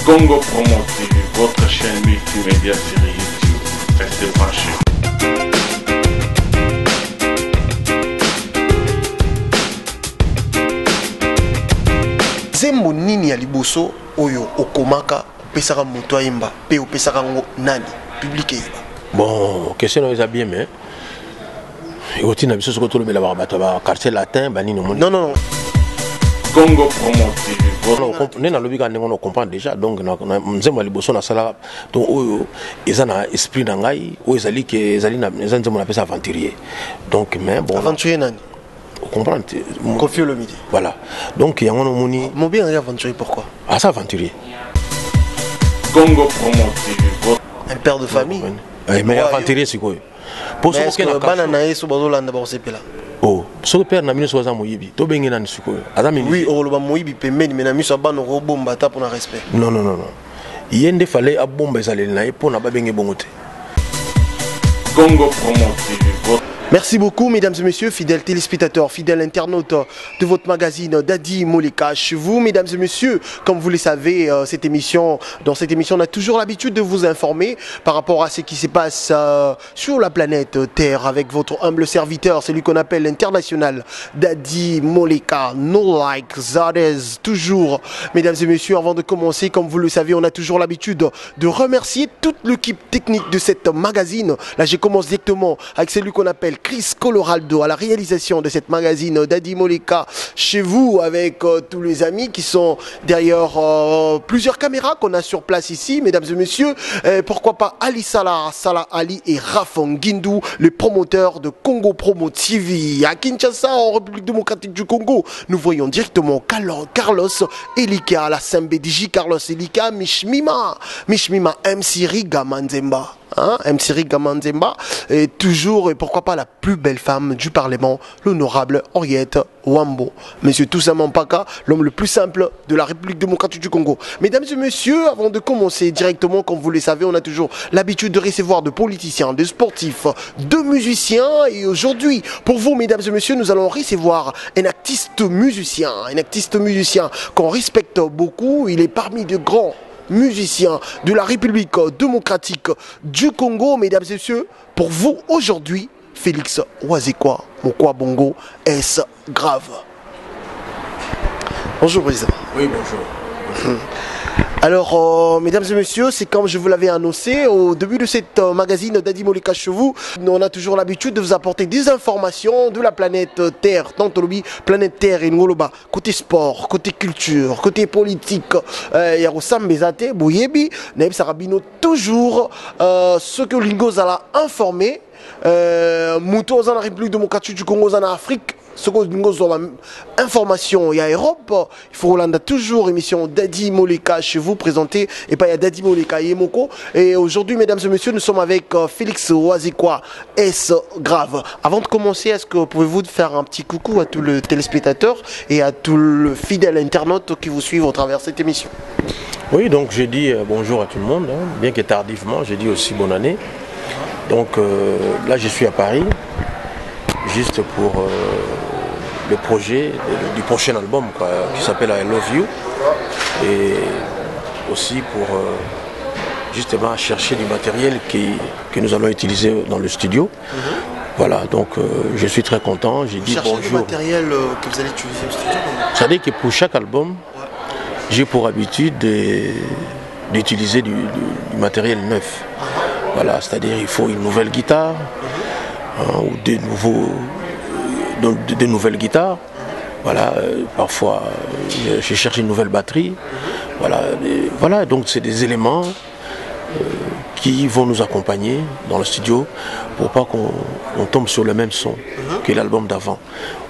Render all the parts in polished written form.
Congo Promo TV, votre chaîne multimédia sur YouTube. Restez branchés. Zembo nini ya liboso oyo okomaka pesaka moto ayemba pe opesaka ngo nani public yeba. Bon, question est bien mais et aussi na biso sokoto lobela ba bato ba quartier latin ba nini Non non. Congo Promo TV. On lobi ka on comprend déjà donc na nzembo liboso na sala donc oyo ezana esprit na ngai oyo ezali ke ezali na nzembo na pesa aventurier. Donc mais bon. Aventurier nani? Comprendre. Confie le midi. Voilà. Donc il y a un moni. Mon bien aventurier pourquoi? Ah ça aventurier. Congo Promo TV. Un père de famille. Mais aventurier c'est quoi? Pour ce que banana et sobalanda ba sepela. Oh, ce que père na mino soza moyibi. To bengi na nsuko. Oui, o loba moyibi pembeni mais na miso bano ro bomba ta pour na respect. Non non non non. Yende fallait a bomba ezaleli na pour na ba bengi bongote. Congo Promo TV. Merci beaucoup, mesdames et messieurs, fidèles téléspectateurs, fidèles internautes de votre magazine Dadi Moleka. Chez vous, mesdames et messieurs, comme vous le savez, dans cette émission, on a toujours l'habitude de vous informer par rapport à ce qui se passe sur la planète Terre avec votre humble serviteur, celui qu'on appelle l'international Dadi Moleka. No like, that is toujours, mesdames et messieurs, avant de commencer, comme vous le savez, on a toujours l'habitude de remercier toute l'équipe technique de cette magazine. Là, je commence directement avec celui qu'on appelle Chris Colorado à la réalisation de cette magazine Dadi Moleka chez vous avec tous les amis qui sont derrière plusieurs caméras qu'on a sur place ici, mesdames et messieurs. Pourquoi pas Ali Salah, Salah Ali et Rafon Guindou, les promoteurs de Congo Promo TV. À Kinshasa, en République démocratique du Congo, nous voyons directement Carlos Elika, la Sambediji Carlos Elika, Mishmima MC Riga Manzemba. Hein, MC Riga Manzemba, et toujours, et pourquoi pas la plus belle femme du Parlement, l'honorable Henriette Wambo. Monsieur Toussaint Paka, l'homme le plus simple de la République démocratique du Congo. Mesdames et messieurs, avant de commencer directement, comme vous le savez, on a toujours l'habitude de recevoir de politiciens, de sportifs, de musiciens. Et aujourd'hui, pour vous, mesdames et messieurs, nous allons recevoir un artiste musicien qu'on respecte beaucoup. Il est parmi de grands musicien de la République démocratique du Congo, mesdames et messieurs, pour vous aujourd'hui, Félix Wazekwa, Mokwa Bongo, est grave. Bonjour président. Oui, bonjour. Alors, mesdames et messieurs, c'est comme je vous l'avais annoncé au début de cette magazine Dadi Moleka chez vous. On a toujours l'habitude de vous apporter des informations de la planète Terre, Tantolobi, planète Terre et Ngoloba, côté sport, côté culture, côté politique. Yarosam Bezate, Bouyebi, Naïb Sarabino, toujours ce que Lingo a informé. Mouto dans la République démocratique du Congo, en Afrique. Ce que nous avons information, il y a Europe, il faut Hollande toujours émission Dadi Moleka chez vous présentée et pas il y a Dadi Moleka et Moko. Et aujourd'hui, mesdames et messieurs, nous sommes avec Félix Wazekwa, est grave. Avant de commencer, est-ce que pouvez-vous faire un petit coucou à tous les téléspectateurs et à tous les fidèles internautes qui vous suivent au travers de cette émission? Oui, donc j'ai dit bonjour à tout le monde, hein, bien que tardivement, j'ai dit aussi bonne année. Donc là, je suis à Paris, juste pour le projet du prochain album quoi, qui s'appelle I Love You, et aussi pour justement chercher du matériel que nous allons utiliser dans le studio. Voilà, donc je suis très content. J'ai dit bonjour. Du matériel que vous allez utiliser au studio? C'est-à-dire que pour chaque album, j'ai pour habitude d'utiliser du matériel neuf. Voilà, c'est-à-dire il faut une nouvelle guitare ou de nouvelles guitares. Voilà, parfois je cherche une nouvelle batterie. Voilà, donc c'est des éléments qui vont nous accompagner dans le studio pour pas qu'on tombe sur le même son que l'album d'avant.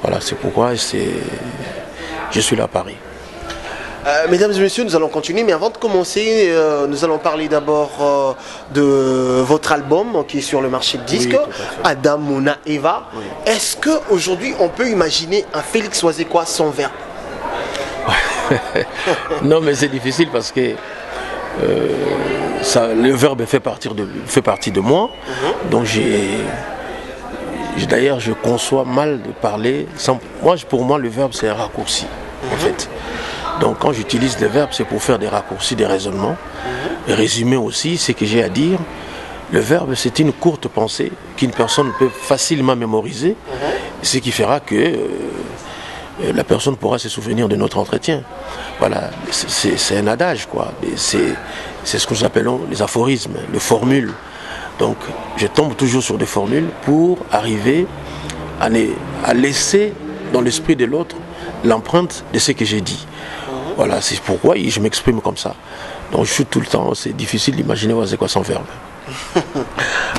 Voilà, c'est pourquoi je suis là à Paris. Mesdames et messieurs, nous allons continuer, mais avant de commencer, nous allons parler d'abord de votre album qui est sur le marché de disques, oui, Adam, Mona, Eva. Oui. Est-ce qu'aujourd'hui on peut imaginer un Félix Wazekwa sans verbe? Non, mais c'est difficile parce que le verbe fait partie de moi. Donc d'ailleurs, je conçois mal de parler. Pour moi, le verbe c'est un raccourci en fait. Donc quand j'utilise des verbes, c'est pour faire des raccourcis, des raisonnements. Et résumer aussi ce que j'ai à dire. Le verbe, c'est une courte pensée qu'une personne peut facilement mémoriser, ce qui fera que la personne pourra se souvenir de notre entretien. Voilà, c'est un adage, quoi. C'est ce que nous appelons les aphorismes, les formules. Donc, je tombe toujours sur des formules pour arriver à laisser dans l'esprit de l'autre l'empreinte de ce que j'ai dit. Voilà, c'est pourquoi je m'exprime comme ça. Donc, je suis tout le temps, c'est difficile d'imaginer c'est quoi sans verbe.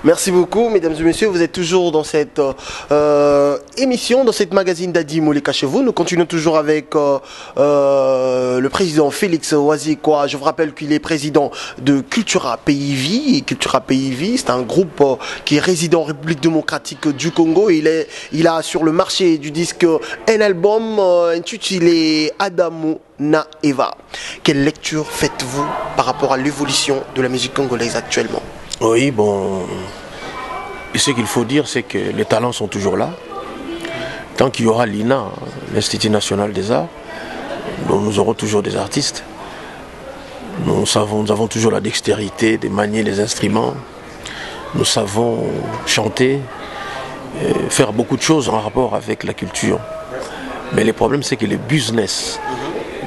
Merci beaucoup, mesdames et messieurs. Vous êtes toujours dans cette émission, dans cette magazine d'Adi Moleka chez vous. Nous continuons toujours avec le président Félix Wazikwa. Je vous rappelle qu'il est président de Cultura Pays Vie. Et Cultura Pays Vie, c'est un groupe qui est résident en République démocratique du Congo. Il a sur le marché du disque un album intitulé Adamo Na Eva. Quelle lecture faites-vous par rapport à l'évolution de la musique congolaise actuellement? Oui, bon, ce qu'il faut dire, c'est que les talents sont toujours là. Tant qu'il y aura l'INA, l'Institut National des Arts, nous aurons toujours des artistes. Nous avons toujours la dextérité de manier les instruments. Nous savons chanter, faire beaucoup de choses en rapport avec la culture. Mais le problème, c'est que le business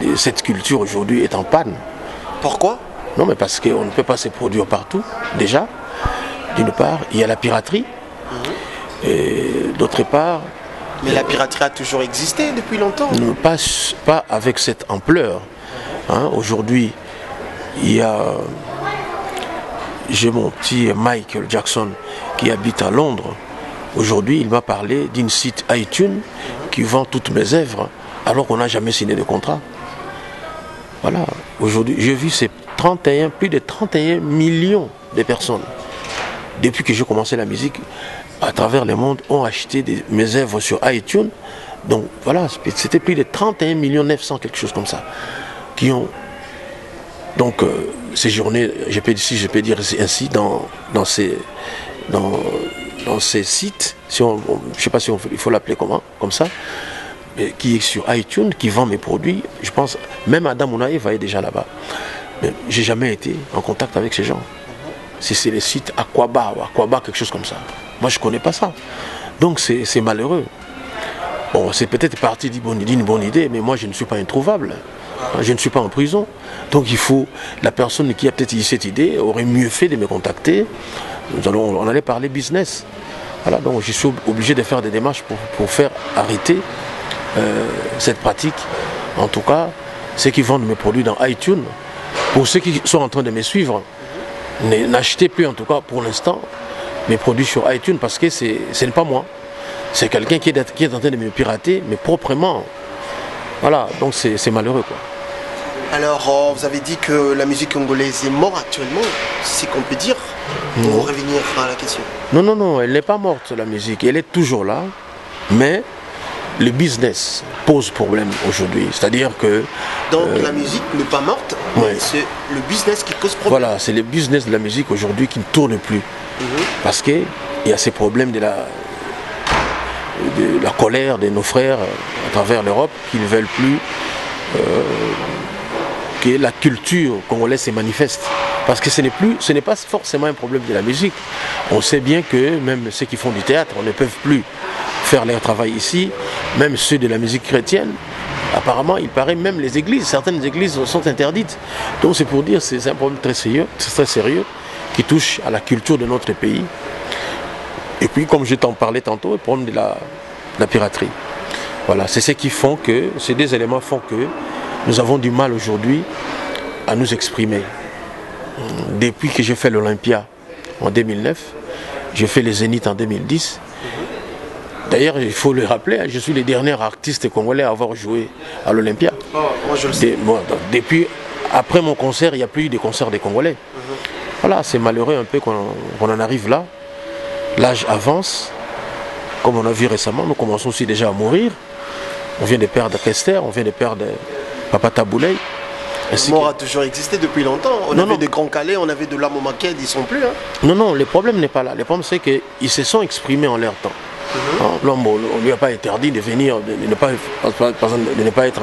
de cette culture aujourd'hui est en panne. Pourquoi ? Non, mais parce qu'on ne peut pas se produire partout, déjà. D'une part, il y a la piraterie. Et d'autre part... Mais la piraterie a toujours existé depuis longtemps. Non, pas avec cette ampleur. Hein. Aujourd'hui, j'ai mon petit Michael Jackson qui habite à Londres. Aujourd'hui, il m'a parlé d'une site iTunes qui vend toutes mes œuvres alors qu'on n'a jamais signé de contrat. Voilà. Aujourd'hui, j'ai vu plus de 31 millions de personnes, depuis que j'ai commencé la musique, à travers le monde, ont acheté mes œuvres sur iTunes. Donc voilà, c'était plus de 31 millions 900, quelque chose comme ça, qui ont donc séjourné, si je peux dire ainsi, dans ces sites, je ne sais pas si il faut l'appeler comme ça, qui est sur iTunes, qui vend mes produits. Je pense, même Adamo Na Eva est déjà là-bas. Mais j'ai jamais été en contact avec ces gens. Si c'est les sites Aquaba ou Aquaba, quelque chose comme ça. Moi, je ne connais pas ça. Donc, c'est malheureux. Bon, c'est peut-être parti d'une bonne idée, mais moi, je ne suis pas introuvable. Je ne suis pas en prison. Donc, la personne qui a peut-être eu cette idée aurait mieux fait de me contacter. On allait parler business. Voilà, donc, je suis obligé de faire des démarches pour faire arrêter cette pratique. En tout cas, ceux qui vendent mes produits dans iTunes, pour ceux qui sont en train de me suivre, n'achetez plus en tout cas pour l'instant mes produits sur iTunes parce que ce n'est pas moi. C'est quelqu'un qui est en train de me pirater, mais proprement. Voilà, donc c'est malheureux, quoi. Alors, vous avez dit que la musique congolaise est morte actuellement, c'est qu'on peut dire, pour revenir à la question. Non, elle n'est pas morte, la musique. Elle est toujours là, mais le business pose problème aujourd'hui. C'est-à-dire que... Donc la musique n'est pas morte, mais c'est le business qui cause problème. Voilà, c'est le business de la musique aujourd'hui qui ne tourne plus. Parce qu'il y a ces problèmes de la colère de nos frères à travers l'Europe qui ne veulent plus que la culture congolaise se manifeste. Parce que ce n'est pas forcément un problème de la musique. On sait bien que même ceux qui font du théâtre, on ne peuvent plus faire leur travail ici, même ceux de la musique chrétienne. Apparemment, il paraît même les églises, certaines églises sont interdites. Donc c'est pour dire que c'est un problème très sérieux qui touche à la culture de notre pays. Et puis, comme je t'en parlais tantôt, le problème de la piraterie. Voilà, c'est ce qui font que, ces deux éléments font que nous avons du mal aujourd'hui à nous exprimer. Depuis que j'ai fait l'Olympia en 2009, j'ai fait les Zénith en 2010. D'ailleurs, il faut le rappeler, je suis le dernier artiste congolais à avoir joué à l'Olympia. Oh, moi je le sais. Depuis, après mon concert, il n'y a plus eu de concert des Congolais. Voilà, c'est malheureux un peu qu'on en arrive là. L'âge avance. Comme on a vu récemment, nous commençons aussi déjà à mourir. On vient de perdre Kester, on vient de perdre Papa Taboulay. Le mort a toujours existé depuis longtemps. On avait de Grand Calais, on avait de Lamo Maqued, ils ne sont plus. Hein. Non, le problème n'est pas là. Le problème c'est qu'ils se sont exprimés en leur temps. L'homme, on ne lui a pas interdit de venir, de ne pas être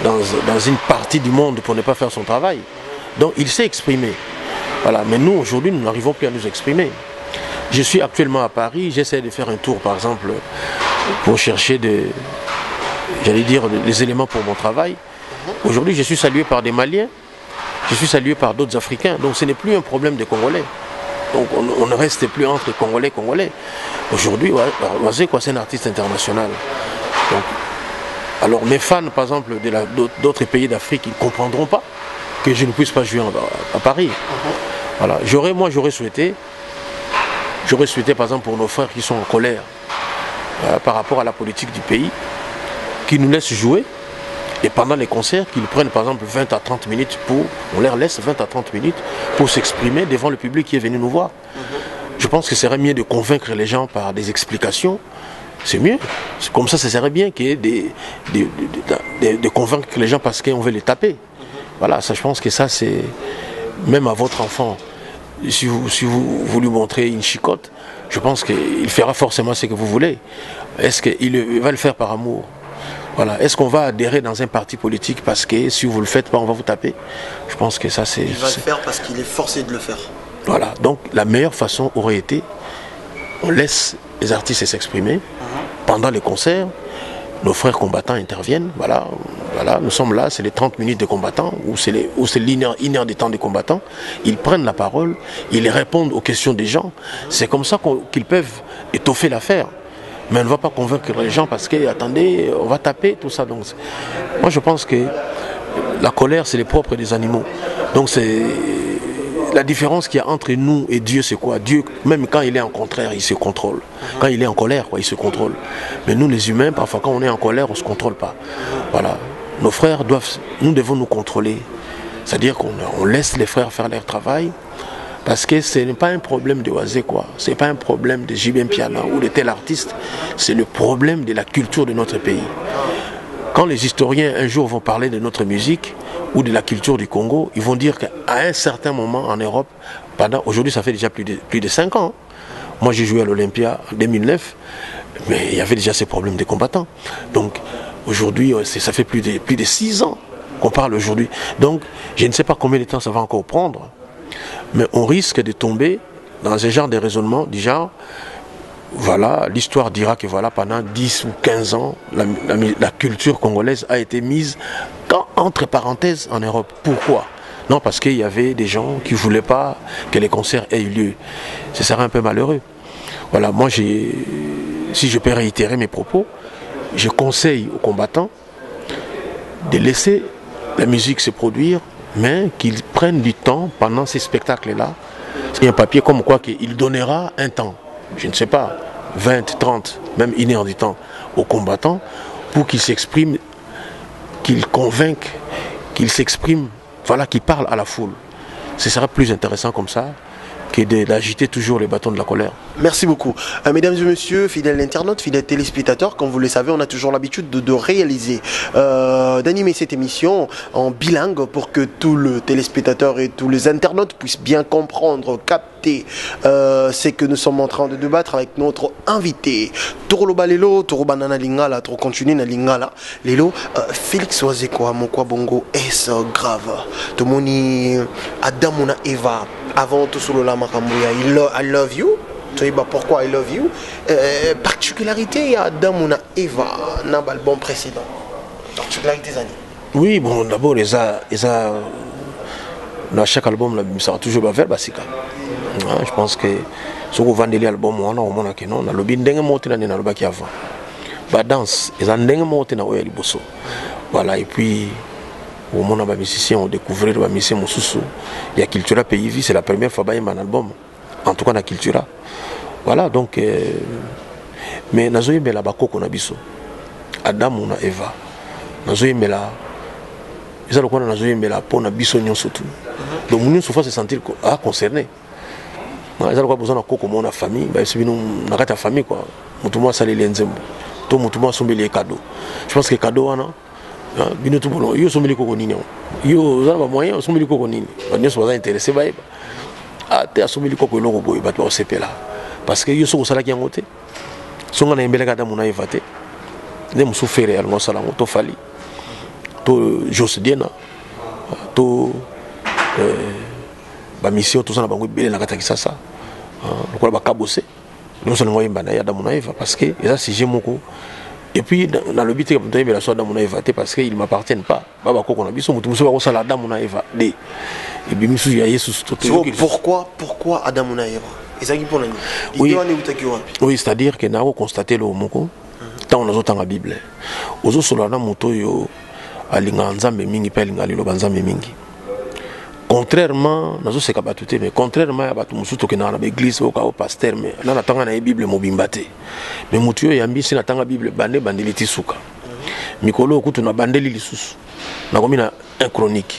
dans une partie du monde pour ne pas faire son travail. Donc il s'est exprimé. Voilà. Mais nous, aujourd'hui, nous n'arrivons plus à nous exprimer. Je suis actuellement à Paris, j'essaie de faire un tour, par exemple, pour chercher des éléments pour mon travail. Aujourd'hui, je suis salué par des Maliens, je suis salué par d'autres Africains. Donc ce n'est plus un problème des Congolais. Donc on ne reste plus entre Congolais. Aujourd'hui, Oisé, c'est un artiste international. Donc, alors mes fans, par exemple, d'autres pays d'Afrique, ils ne comprendront pas que je ne puisse pas jouer à Paris. Voilà. J'aurais souhaité, par exemple, pour nos frères qui sont en colère par rapport à la politique du pays, qu'ils nous laissent jouer. Et pendant les concerts, qu'ils prennent par exemple 20 à 30 minutes on leur laisse 20 à 30 minutes pour s'exprimer devant le public qui est venu nous voir. Je pense que ce serait mieux de convaincre les gens par des explications. C'est mieux. Comme ça serait bien qu'il y ait de convaincre les gens parce qu'on veut les taper. Voilà, ça, je pense que ça, c'est même à votre enfant. Si vous lui montrez une chicotte, je pense qu'il fera forcément ce que vous voulez. Est-ce qu'il va le faire par amour? Voilà. Est-ce qu'on va adhérer dans un parti politique parce que si vous ne le faites pas, on va vous taper? Je pense que ça, c'est... Il va le faire parce qu'il est forcé de le faire. Voilà. Donc, la meilleure façon aurait été, on laisse les artistes s'exprimer. Pendant les concerts, nos frères combattants interviennent. Voilà. Nous sommes là, c'est les 30 minutes de combattants, ou c'est une heure de temps de combattants. Ils prennent la parole, ils répondent aux questions des gens. C'est comme ça qu'ils peuvent étoffer l'affaire. Mais on ne va pas convaincre les gens parce que, attendez, on va taper, tout ça. Donc, moi, je pense que la colère, c'est le propre des animaux. Donc, c'est la différence qu'il y a entre nous et Dieu, c'est quoi? Dieu, même quand il est en contraire, il se contrôle. Quand il est en colère, il se contrôle. Mais nous, les humains, parfois, quand on est en colère, on ne se contrôle pas. Voilà. Nos frères nous devons nous contrôler. C'est-à-dire qu'on laisse les frères faire leur travail. Parce que ce n'est pas un problème de Oisé, quoi. Ce n'est pas un problème de JB Mpiana ou de tel artiste. C'est le problème de la culture de notre pays. Quand les historiens un jour vont parler de notre musique ou de la culture du Congo, ils vont dire qu'à un certain moment en Europe, aujourd'hui ça fait déjà plus de 5 ans. Moi j'ai joué à l'Olympia en 2009, mais il y avait déjà ces problèmes des combattants. Donc aujourd'hui, ça fait plus de 6 ans qu'on parle aujourd'hui. Donc je ne sais pas combien de temps ça va encore prendre. Mais on risque de tomber dans un genre de raisonnement du genre, voilà, l'histoire dira que voilà, pendant 10 ou 15 ans, la culture congolaise a été mise entre parenthèses en Europe. Pourquoi? Non, parce qu'il y avait des gens qui ne voulaient pas que les concerts aient eu lieu. Ce serait un peu malheureux. Voilà, moi, si je peux réitérer mes propos, je conseille aux combattants de laisser la musique se produire, mais qu'ils prennent du temps pendant ces spectacles-là. Il y a un papier comme quoi qu'il donnera un temps, je ne sais pas, 20, 30, même 1 heure du temps aux combattants pour qu'ils s'expriment, qu'ils convainquent, qu'ils s'expriment, voilà, qu'ils parlent à la foule. Ce sera plus intéressant comme ça que d'agiter toujours les bâtons de la colère. Merci beaucoup. Mesdames et messieurs, fidèles internautes, fidèles téléspectateurs, comme vous le savez, on a toujours l'habitude de réaliser, d'animer cette émission en bilingue pour que tous les téléspectateurs et tous les internautes puissent bien comprendre, capter ce que nous sommes en train de débattre avec notre invité. Toroloba Lelo, Toroba Nana Lingala, Toro continue na Lingala. Lelo, Félix Oazeko, Mokwa Bongo, est-ce grave? Tomoni Adamuna Eva, avant tout sur le Lamakambuya, I love you. Tu sais pourquoi I love you? Particularité, il y a Adamuna Eva, dans l'album précédent. Particularité, Zani. Oui, bon, d'abord, dans chaque album, ça va toujours faire Basika. Je pense que ce qu'on vend l'album, on a un lobby ndenge monté dans le bac avant. La danse, ils ont ndenge monté dans le bosso. Voilà, et puis, au moment où les musiciens ont découvert les musiciens Moussoussou, il y a Cultura Pays Vie, c'est la première fois qu'il y a un album. En tout cas, dans Cultura. Voilà, donc, mais nous avons la bakoko na biso. Adam ou Eva. Nous avons la. Ils ont la pour na biso nyon surtout. Donc, nous souvent se sentir concernés. Ils ont besoin de coco mon famille. C'est une famille quoi. Mutumwa sali lenzembo. To mutumwa sombeli cadeau. Je pense que cadeau ana. Bino tout bon. Yo sombeli coco nini. Yo za ba moyen sombeli coco nini. Nous sommes intéressés ba. Ah te sombeli coco longo boy ba to CP là. Parce que yo so sala ki ngote. Songa na embele kada muna evate. Ne musu fere al ngosala to fali. to Josdiena to ba mission tout ça na bango belé na kata Kisasa lokola ba kabose nous sommes ngoyemba na Adamu na Eva parce que ça c'est moko et puis dans le but que monter la soit Adamu na Eva parce que ils m'appartiennent pas baba ko na biso mutu muso ba ko sala Adamu na Eva de et bien musu ya Yesu pourquoi Adamu na Eva ezaki pona ni oui c'est-à-dire que na ko constater le moko tant on a autant la Bible ozo solo na moto yo alinga nzambe mingi pe alinga lilo banzambe mingi contrairement nazo seka batute mais contrairement à batu musuto ke na l'église au pasteur mais na tanga na Bible mobimba te mais mutu yo yambi sina tanga Bible bande bandeli suka mikolo okutu na bandeli lisusu na komi na 1 chronique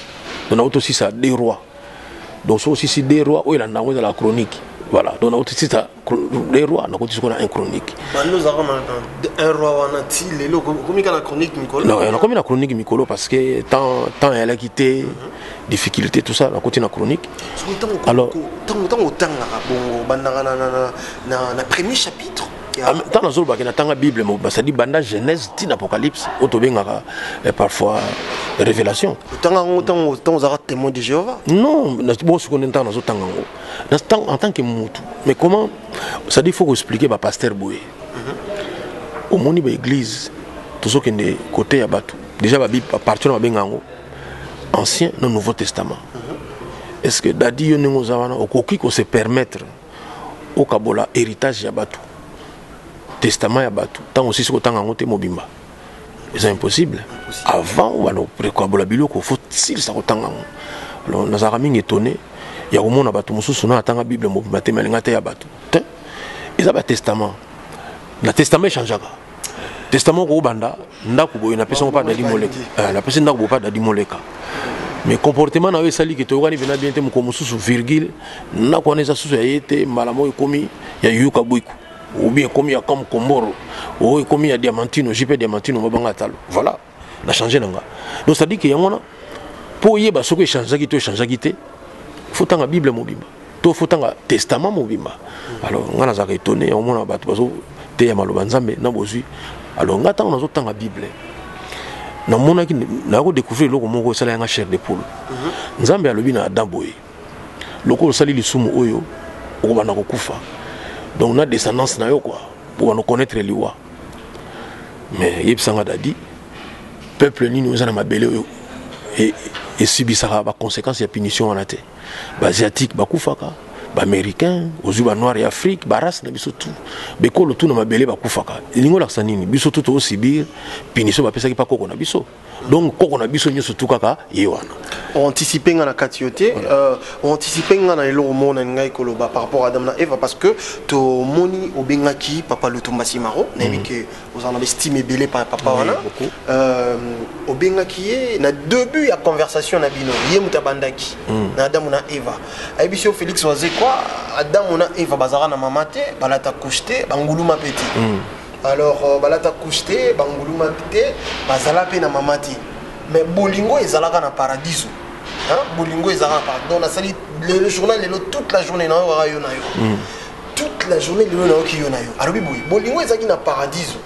donc na auto aussi ça des rois donc so aussi des rois o ila nango la chronique voilà donc na auto aussi ça des rois na koti sona 1 chronique bando za un roi wana ti lelo komi kana chronique mikolo non na komi na chronique mikolo parce que tant elle a quitté difficulté tout ça na côté na chronique alors tant otanga bongo bandanga na premier chapitre tant na zolo bakena tanga Bible mo ça dit banda Genèse tin Apocalypse autobengaka parfois révélation tant za témoin de Jéhovah non bon ce qu'on entend na zo tanga en tant que mutu mais comment ça dit faut expliquer ba pasteur Boye au moni ba église tout ce qui est côté ya batu déjà ba Bible partir na bengango Ancien non Nouveau Testament. Est-ce que dadi yo ningo zawana okoki ko se permettre au kabola héritage ya batu testament ya batu tant aussi ko tanga ngote mobimba c'est impossible avant on va no prékabola biloko faut s'il sa kotanga alors nazara mingi étonné ya komona batu mususu na tanga Bible mobimba te melinga te ya batu te ils ba testament na testament changeaka testament ko banda ndako boy na pesa pas dadi moleka la pesa ndako pas dadi moleka mais comportement na sali que to wani vena bien te mo mususu virgule na ko neza susu ya yete malamo ekomi ya yuka buiku ou bien comme ya comme komboro ou comme ya diamantino JP diamantino mabanga talo voilà na changer nanga donc ça dit que yamona po yeba soko changer ki to changer ki te faut tanga Bible mobimba to faut tanga testament mobimba alors ngana za étonné yamona batu bazo te ya maloba nzambe na bozui alors ngata on azo tanga Bible na mona ki na ko découvrir loko moko sala nga chair de poule nzambe alobi na Adam boye loko sali lisumu oyo okobana kokufa donc na descendance na yo quoi pour nous connaître les lois mais yebsanga dadi peuple nini ozana mabele oyo et subisaka ba conséquences ya punition en até ba asiatique ba kufaka ba américain ozuba noir et Afrique ba race na biso tout bekolo tout na mabele ba kufaka lingo la sanini biso tout au Sibir punition ba pesa ki pa koko na biso donc koko na biso nyoso tout kaka yewana on anticipe na katioté on anticipe na lelo mona ngai koloba par rapport à Adam na Eva parce que to moni obengaki papa Lutumba Simaro na que vous en avez estimé belé par papa wana obengaki na début ya conversation na bino ye mutabandaki na Adam na Eva aibisho Félix waze quoi Adam na Eva bazara na mamate balata coucheté banguluma petit alors balata coucheté banguluma petit bazala pe na mamati mais bolingo ezalaka na paradiso bolingo ezalaka na paradiso donc na sali le journal toute la journée na yo na yo toute la journée le na yo ki yo na yo alors bolingo ezaki na paradiso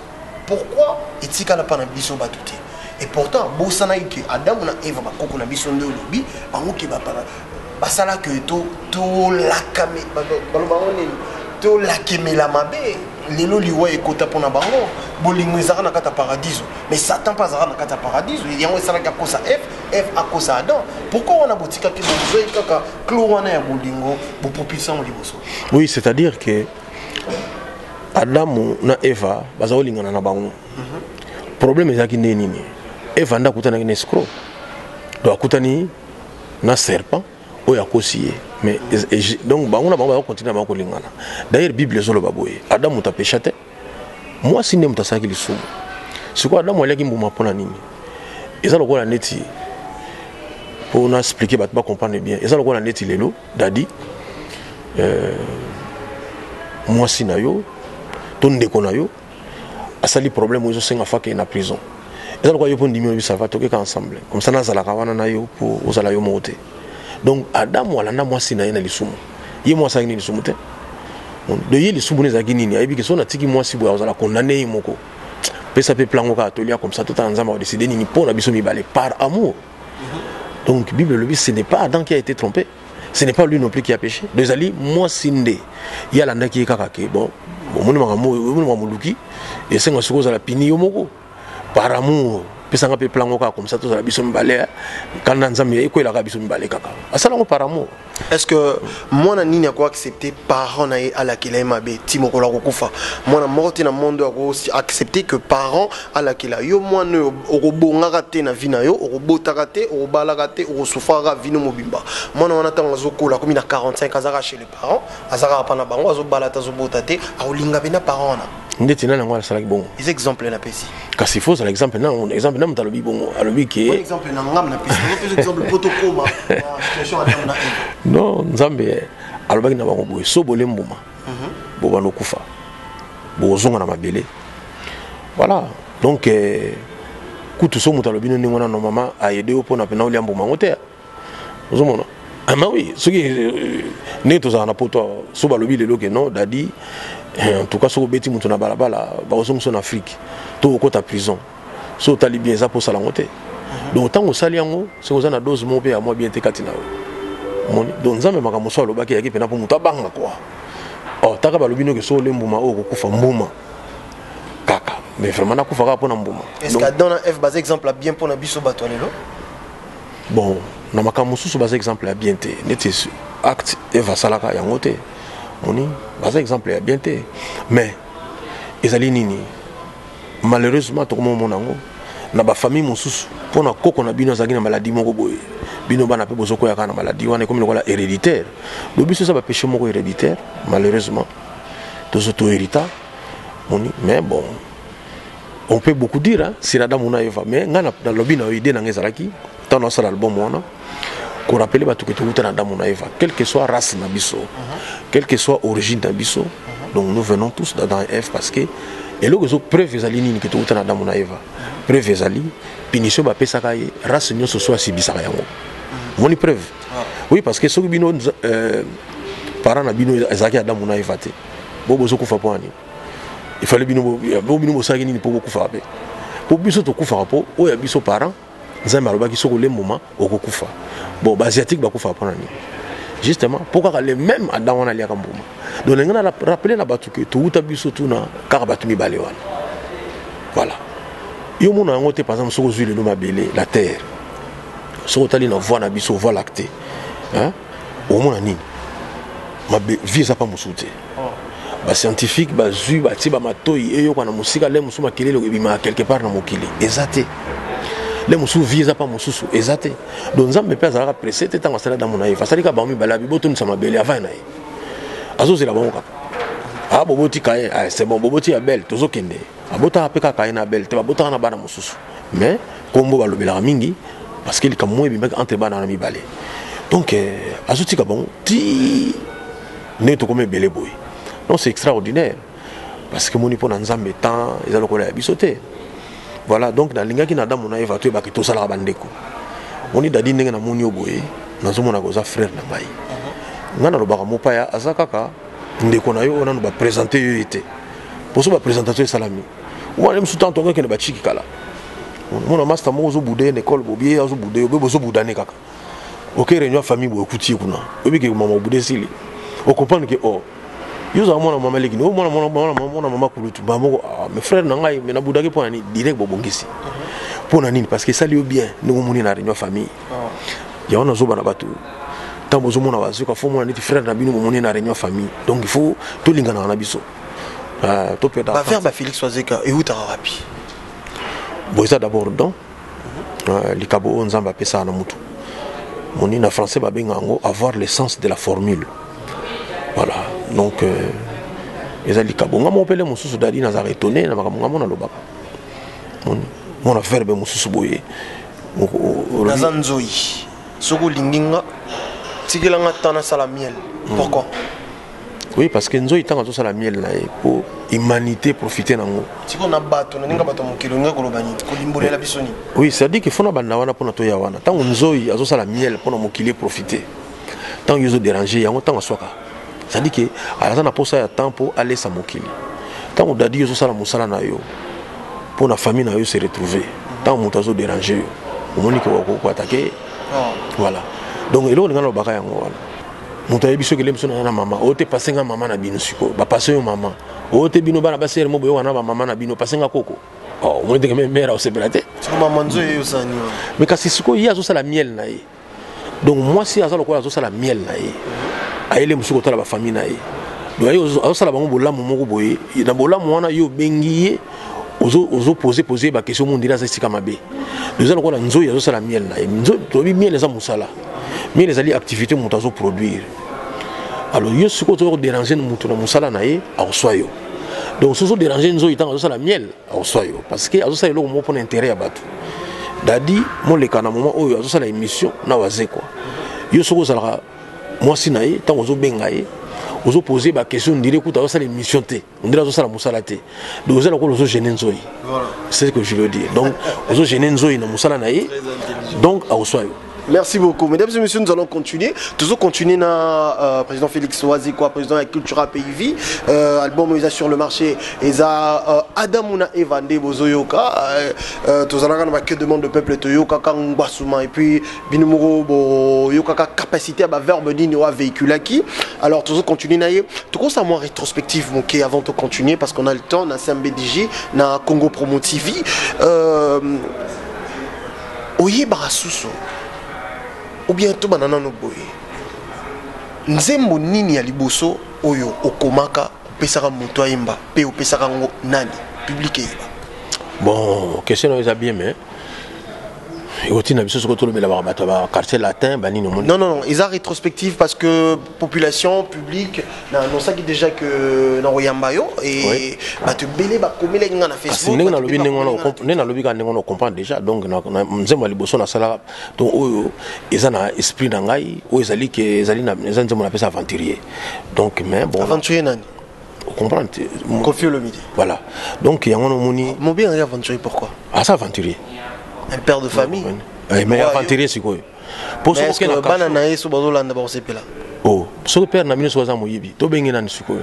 pourquoi etika la pana biso batuté et pourtant bosana que Adam na Eva bakoko na biso ndo lobi bango ke ba basala que to lakame balobangoni to lakeme la mabe lelo liwa ekota pona bango bolingo ezaka na kata paradiso mais Satan pas ezaka na kata paradiso yango esala ka kosa F a kosa Adam pourquoi on a botika ke bozoe kaka clo wana ya bolingo bo population liboso oui c'est-à-dire que Adam na Eva bazolingana na bango problème ezaki nini Eva nda kutana na escroc do akutani na serpent oya kosiye mais donc bango na bango ba continuer ba kolingana d'ailleurs Bible zolo baboye Adam muta péchate moi si ne mutasaki lisumu siko Adam alaki mbuma pona nini eza lokola neti pour nous expliquer ba comprendre bien eza lokola neti lelo dadi moi si na yo ton ndeko na yo asali problème ozo senga fake na prison eza lokola yo pon dimi yo ça va toke ensemble comme ça na zala kawana na yo pour ozala yo monter. Donc Adam wala na mwasi na yena lisumu ye mwasi ngini lisumu te de ye lisumu ne zaki nini ayibi ke so na tiki mwasi bo azala condamné moko ça peut plango atelier comme ça tout en ensemble décider ni pour la biso mibale par amour. Donc Bible le dit ce n'est pas Adam qui a été trompé. Ce n'est pas lui non plus qui a péché. Deux ali moi sinde. Il y a l'anda qui est kakake. Bon mon muluki et c'est moi chose à la pini yomoko par amour. Puis ça peut plango comme ça tout la biso mibale quand nzambe eko la biso mibale kaka. Ça là par amour. Est-ce que moi na nini quoi accepter parents na à la kila mabe timoko la kokufa moi na morte na monde aussi accepter que parents à la kila yo moi ne robonga raté na vie na yo robota raté robala raté souffra vino mobimba moi na wana tango zokola comme na 45 azara chez les parents azara pa na bango azobala ta zobota te aolinga bena parents na ndetina na ngala salaki bon les exemples na pesi kasi faut l'exemple na mutalobi bon alobi ki exemple na ngam na pesi plus exemple protocole situation na non nzambe alobaki na bango boye so bole mbuma boba no kufa bozonga na mabele voilà donc kutu so mutalobi no ngona no mama ayede opo na pena olia mbuma ngote ozomona ama oui soki ne to za na poto so balobi lelo ke non dadi en tout cas so beti mutu na balabala ba ozonga so na Afrique to okota prison so tali bien za po sala ngote donc tango sali yango c'est oza na dose mo pe ya mo bien te katina donc nzambe makambo so alobaki yaki pena po mutu abanga quoi oh taka balobi no ke so le mbuma o kokufa mbuma kaka mais vraiment na kufa ka pona mbuma est-ce que dans la F bas exemple a bien pona biso bato lelo bon na makambo susu bas exemple a bien te neti acte eva salaka yango te moni bas exemple a bien te mais ezali nini malheureusement to mo monango na ba famille mosusu pona koko na bino zaki na maladie moko boye bino bana pe bozoko ya kana maladie wana comme lokola héréditaire do biso ça ba péché moko héréditaire malheureusement to so to hérita moni mais bon on peut beaucoup dire hein si la dame na Eva mais ngana dans lobby na idée na ngezalaki tant na sala album wana ko rappeler ba to que to na dame na Eva quelle que soit race na biso quelle que soit origine na biso donc nous venons tous dans F parce que et là que preuve ezali nini que to na dame na Eva preuve ezali punition ba pesa kaye race nyo so soit sibisaka yango moni preuve oui parce que soki bino parents na bino ezaki adamu na Eva te bobo zo kufa poani il fallait bino bosaki nini po kufa pe po biso to kufa po o ya biso parents nzambe alobaki soko le moment okokufa bon ba asiatique ba kufa pona ni justement pourquoi les mêmes adamu na liaka mbuma donc ngana rappeler na batu que to uta biso tuna kaka batu mibale wana voilà yo mona yango te par exemple soko zui le no mabele la terre soko tali na voie na biso voie lactée hein au mona nini ma vie ça pas musute ba scientifique ba zui ba ti ba matoi eyo kana musika le musuma kelele ebima quelque part na mokili ezate le musu vie ça pas mususu ezate donc nzambe pe azala pressé te tanga sala da mona Eva sali ka ba mi bala bi boto nsama bele avant na ye azoze la bonka ah boboti kaye ah c'est bon boboti ya belle tozo kende abota apeka kaye na belle te babota na bana mususu mais kombo balobela mingi parce qu'il comme moi bimaka entre bana na mi balé donc azoti ka bon ti ne to comme belé boy non c'est extraordinaire parce que moni pona nzambe temps ezalo ko la bisoté voilà donc dans linga ki na damu na Eva to ba ki to sala bandeko moni dadi ndenge na moni oboye nazomo na koza frère na ngai ngana lobaka mopaya azakaka ndeko na yo ona no ba présenter yo été poso ba présentateur salami ou même sous temps tonga ke ne ba chiki kala mon master mo zo boudé école bobier zo boudé bo zo boudane kaka OK réunion famille bo ekuti kuna obi ke mama boudé sili o comprendre que oh yo za mona mama leki no mona mama kulutu ba moko mes frères na ngai me na boudaki po ni direct bo bongisi po na nini parce que ça lui bien nous moni na réunion famille ya ona zo bana batu tambo zo mona bazuka fo mona niti frère na bino moni na réunion famille donc il faut to lingana na biso to peut ba faire ba Félix Wazeka et où ta rapi bon ça d'abord donc likabo nzamba pesa na mutu moni na français ba bengango avoir le sens de la formule voilà donc ezali kabonga mo pele mususu dali na za étonné na makambo ngamo na lobaka mon affaire be mususu boye nazanzoi soko linginga tikilanga tana sala miel pourquoi oui parce que nzoi tanga to sala miel na pour humanité profiter nango tiko na bato na ninga bato mokilo nga kolobani ko limbolela bisoni oui c'est à dire que fona banda wana pona to ya wana tango nzoi azo sala miel pona mokili profiter tango yozo déranger yango tango swaka ça dit que à la na posa ya temps pour aller sa mokili tango dadi yozo sala musala na yo pour la famille na yo se retrouver tant moto azo déranger au moni ko attaquer voilà donc elo ngana baka yango wala moto ayebi soki lemso na mama o te pasenga mama na bino siko ba passer yo mama o te bino bana ba ser mo boyo wana ba mama na bino pasenga koko oh moni te mera o se belate maman nzo yo sani mais kasi siko ya zo sala miel na ye donc moi si azalo ko azo sala miel na ye ayele musuko tala ba famille na ye donc ayo sala bango bolamu moko boye na bolamu wana yo bengiye ozo poser ba question mondira za sika mabe nous allons ko na nzo ya zo sala miel na ye nzo to bi miel za musala mais les alliés activités muto azo produire alors yo siko to déranger muto na musala na ye a soyo donc sozo déranger nzo itanga zo sala miel a soyo parce que azo sala lo mo pour intérêt ya bato dadi mo le kana moment oyo azo sala émission na waze quoi yo soko sala moi si naïe tant ozo bengaye ozo poser ba question dire que ça l'émission té on dirait ça la musala té donc ozo ko ozo gêner nzoi voilà c'est ce que je veux dire donc ozo gêner nzoi na musala naïe donc a osoyo. Merci beaucoup. Mesdames et messieurs, nous allons continuer. Toujours continuer na président Félix Oazi, quoi, président de la Cultura PIV. Album ils sur le marché. Ils a Adamuna Evande Bozoyoka. Tous en avons que demande de peuple Toyoka Kangwasuma et puis Binumuro Bo Yoka capacité à verbe digne ou à véhiculer qui. Alors toujours continuer naïe. Tout ça moins rétrospective mon quai avant de continuer parce qu'on a le temps. Na CMBDJ, na Congo Promo TV. Oye Barasuso. Ou bien tout banana no boy. Nzembo nini ya liboso oyo okomaka pesaka moto ayemba pe opesaka ngo nani public yeba. Bon, question est bien mais il quartier latin, non, non, ils ont rétrospective parce que population, public, non, ça qui déjà que dans Royambayo et bah tu belé bah comme les gens na Facebook. On comprend déjà donc nous avons les bossons na sala donc ils ont un esprit d'angai ou ils allaient que ils allaient on appelle ça aventurier donc mais bon aventurier nani on comprend confie le midi voilà donc il y a un moni mon bien aventurier pourquoi ah ça aventurier un père de famille. Mais aventurier c'est quoi? Pour ce qui est banana et sous bazola d'abord c'est là. Oh, ce père n'a mis soit moyibi. To bengi na nsuko.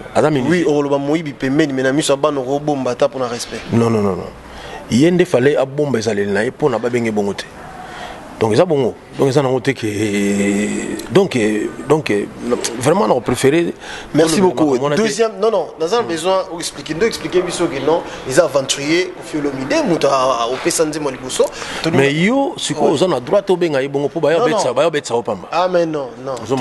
Oui, on le moyibi pemeni mais na mis soit ban robot mbata pour un respect. Non. Yende fallait abomba ezaleli na pour na ba bengi bongote. Donc ça bon donc ça n'a noté que donc vraiment on préféré. Merci beaucoup. Deuxième non dans un besoin ou expliquer biso que non les aventuriers au fil le midi muta au pesanze mo liboso mais yo siko on a droit to benga bongo po ba yo betsa opamba. Ah mais non ils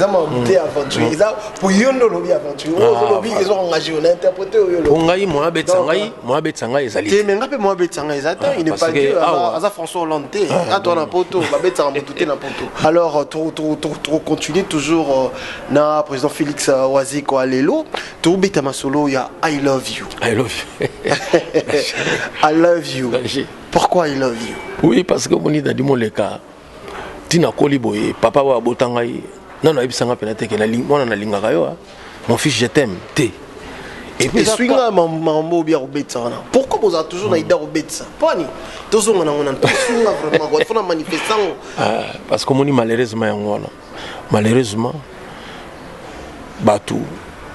ont monté aventurier ils ont pour yondo lobby aventurier lobby ils ont engagé on a interprété yo ngai mo betsa ngai ezali te mais ngape mo betsa ngai ezata il n'est pas que à François Hollande na poto ba betsa motuté na poto. Alors trop continuer toujours na président Félix Oazi ko alelo to beta masolo ya I love you. I love you. Pourquoi I love you? Oui parce que moni da dimo leka tina koliboye papa wa botangai non na bisanga penate ke na mona na lingaka yo mon fils je t'aime té. Et puis swinga mambo bien robetsa na. Pourquoi vous avez toujours na ida robetsa? Pani. Toujours on a swinga vraiment quoi faut na manifestant. Parce que moni malheureusement yangona. Malheureusement batou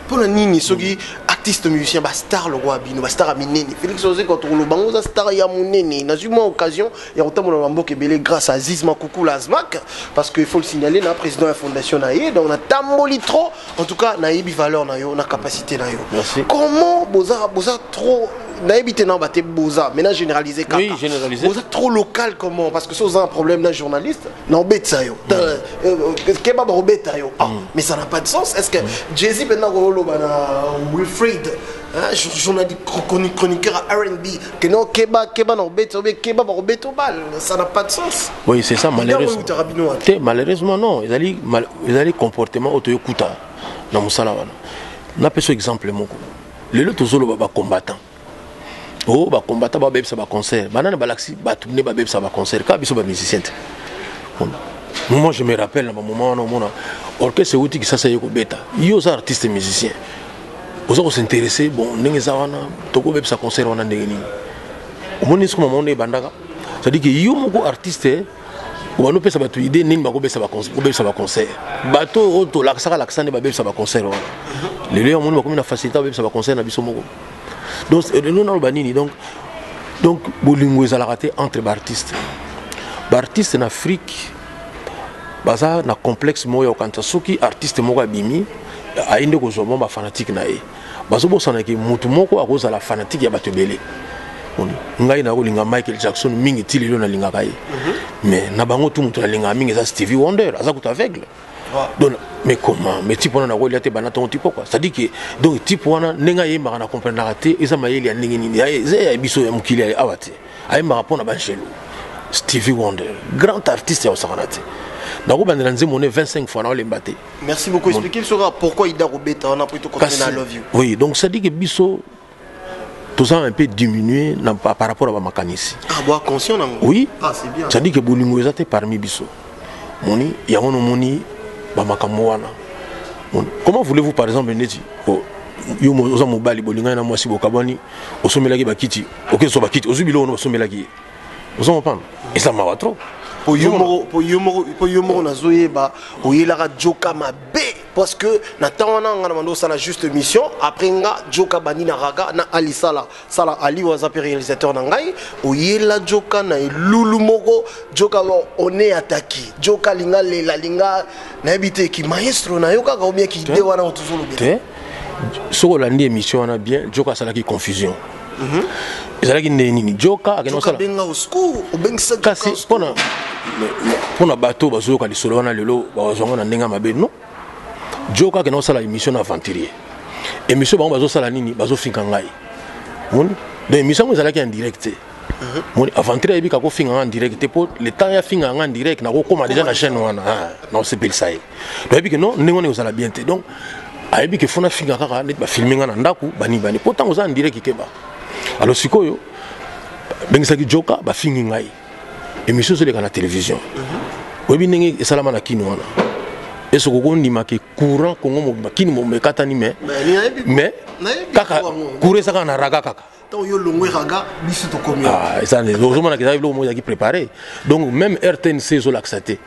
pour la nini soki artiste musicien ba star le roi bino ba star aminene Félix Oazi quand on le bango za star ya monene na eu moi occasion ya otamona mambo ke belé grâce à Zizma Coucou Lazmak parce que il faut le signaler na président de la fondation naïe donc on a tamboli trop en tout cas naïbi valeur na yo na capacité na yo. Merci. Comment boza trop naïbité na baté boza maintenant généraliser kaka. Oui, généraliser. Boza trop local comment parce que ça vous a un problème d'un journaliste na obetsa yo. Keba ba obeta yo. Mais ça n'a pas de sens. Est-ce que Jay-Z maintenant rolo bana Wilfried journaliste chroniqueur à R&B que non keba na obeta keba ba obeta bal ça n'a pas de sens. Oui, c'est ça malheureusement. Malheureusement non, ils allaient comportement auto-écouta dans musala wana. Na peso exemple moko. Lelo tozolo ba combattant. Oh ba combattant ba bebsa ba concert. Banana balaxi ba tourner ba bebsa ba concert ka biso ba musicien. Moi je me rappelle un moment on a orchestre outil qui ça c'est ko beta. Yo ça artiste musicien. Vous allez s'intéresser bon ndenge wana toko bebsa concert wana ndenge ni. Omoni ce moment on est bandaka. Ça dit que yo moko artiste on va pesa batu idée nini bako besa ba concert bato to laksaka laksane ba besa ba concert les lieux on va comme une facilité ba besa ba concert na biso moko donc nous na banini donc Donc bolingo ezala raté entre artistes. Artiste en Afrique baza na complexe moya okanta soki artiste moko abimi ainde ko zoma ba fanatique na ye. Bazo bosana ke mutu moko akoza la fanatique ya bato belé. Ngai na kolinga Michael Jackson mingi tililo na linga kai. Mais na bango tout mutu na linga mingi za Stevie Wonder, aza kuta aveugle. Donc mais comment? Mais type on a ko liate bana ton type quoi. Ça dit que donc type on a nenga ye mara na comprendre raté eza mayeli ya ndenge nini. Ya biso ya mukili ya awate. Ay mara pona banchelo. Stevie Wonder, grand artiste ya osakanate. Dans le 25 fois, on l'a battu. Merci beaucoup. Expliquez sera pourquoi il a robéta, on a plutôt continué à love you. Oui, donc ça dit que Bisso, tout ça a un peu diminué par rapport à ma canisse. Ah, bon, conscient, non? Oui. Ah, c'est bien. Ça dit que Bolingo est parmi Bisso. Moni, il y a un moni, Bamakamouana. Comment voulez-vous, par exemple, Neti? Yo moza mobali bolinga na mwasi bokabani osomelaki bakiti okeso bakiti ozubilo no osomelaki vous en parlez et ça m'a trop pour yomo na zoyeba oyelaka joka mabe parce que na tawona ngana mando sala juste mission après nga joka bani na raga na ali sala ali waza réalisateur na ngai oyela joka na lulu moko joka on est attaqué joka linga lela linga na habité ki maestro na yoka ka bien ki de wana otuzulu bien soko la émission on a bien joka sala ki confusion ezalaki nini joka akeno sala benga au secours obengisa kasi pona bateau bazoyoka lisolo wana lelo bazonga na ndenga mabe non joka akeno sala émission aventurier émission bango bazosala nini bazofinga ngai moni donc émission ezalaki en direct moni aventurier ebi kako finga en direct pour le temps ya finga en direct na ko koma déjà na chaîne wana non c'est pas ça donc ebi que non ndengone ozala bien te donc ayebi que fona finga kaka net ba filmer nga na ndaku bani pourtant oza en direct keba. Alors sikoyo bengisaki joka ba fingi ngai émission sur la télévision webi ndenge esalama na kino wana eso kokondi make courant kongo mo makini mo mekata ni mais kaka courant saka na raga kaka to yo longwe raga biso to komia ça ne ozomana ke lo mo yaki préparé donc même RTNC zo l'accepté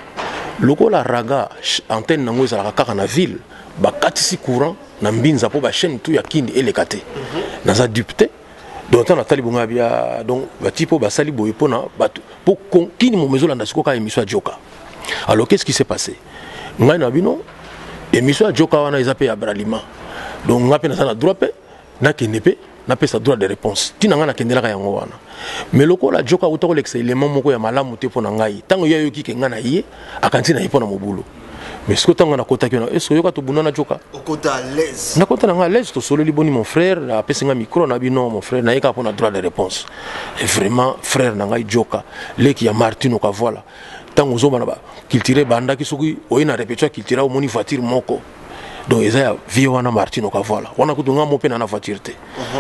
loko la raga antenne nango ezalaka kaka na ville bakatisi courant na mbinza po ba chaîne tout ya kini elekate naza député donc on a talibonga bia donc ba tipo ba sali boye pona pour kini mo mezo landa sikoka émission joka. Alors qu'est-ce qui s'est passé? Ngai na bino émission joka wana ezapé ya bralima donc ngape na sana droit pe na kenepe na pesa droit de réponse tina nga na kendela ka yango wana mais loko la joka utako lexa élément moko ya malamu te pona ngai tango yayo ki ke nga na ye akanti na ipona mobulo. Mais ce que tu as dit, est-ce que tu as dit joka? À l'aise. Na kota à l'aise, tu solo liboni mon frère, après c'est un micro, na bino mon frère, na yeka pona droit de réponse. Et vraiment frère na ngai joka, le qui a Martino ka voilà. Tant ozo bana ba, qu'il tire banda ki soki oyena répétition qu'il tire au moni voiture moko. Donc ezaya vie wana Martino ka voilà. Wana kutunga mo pe na voiture te.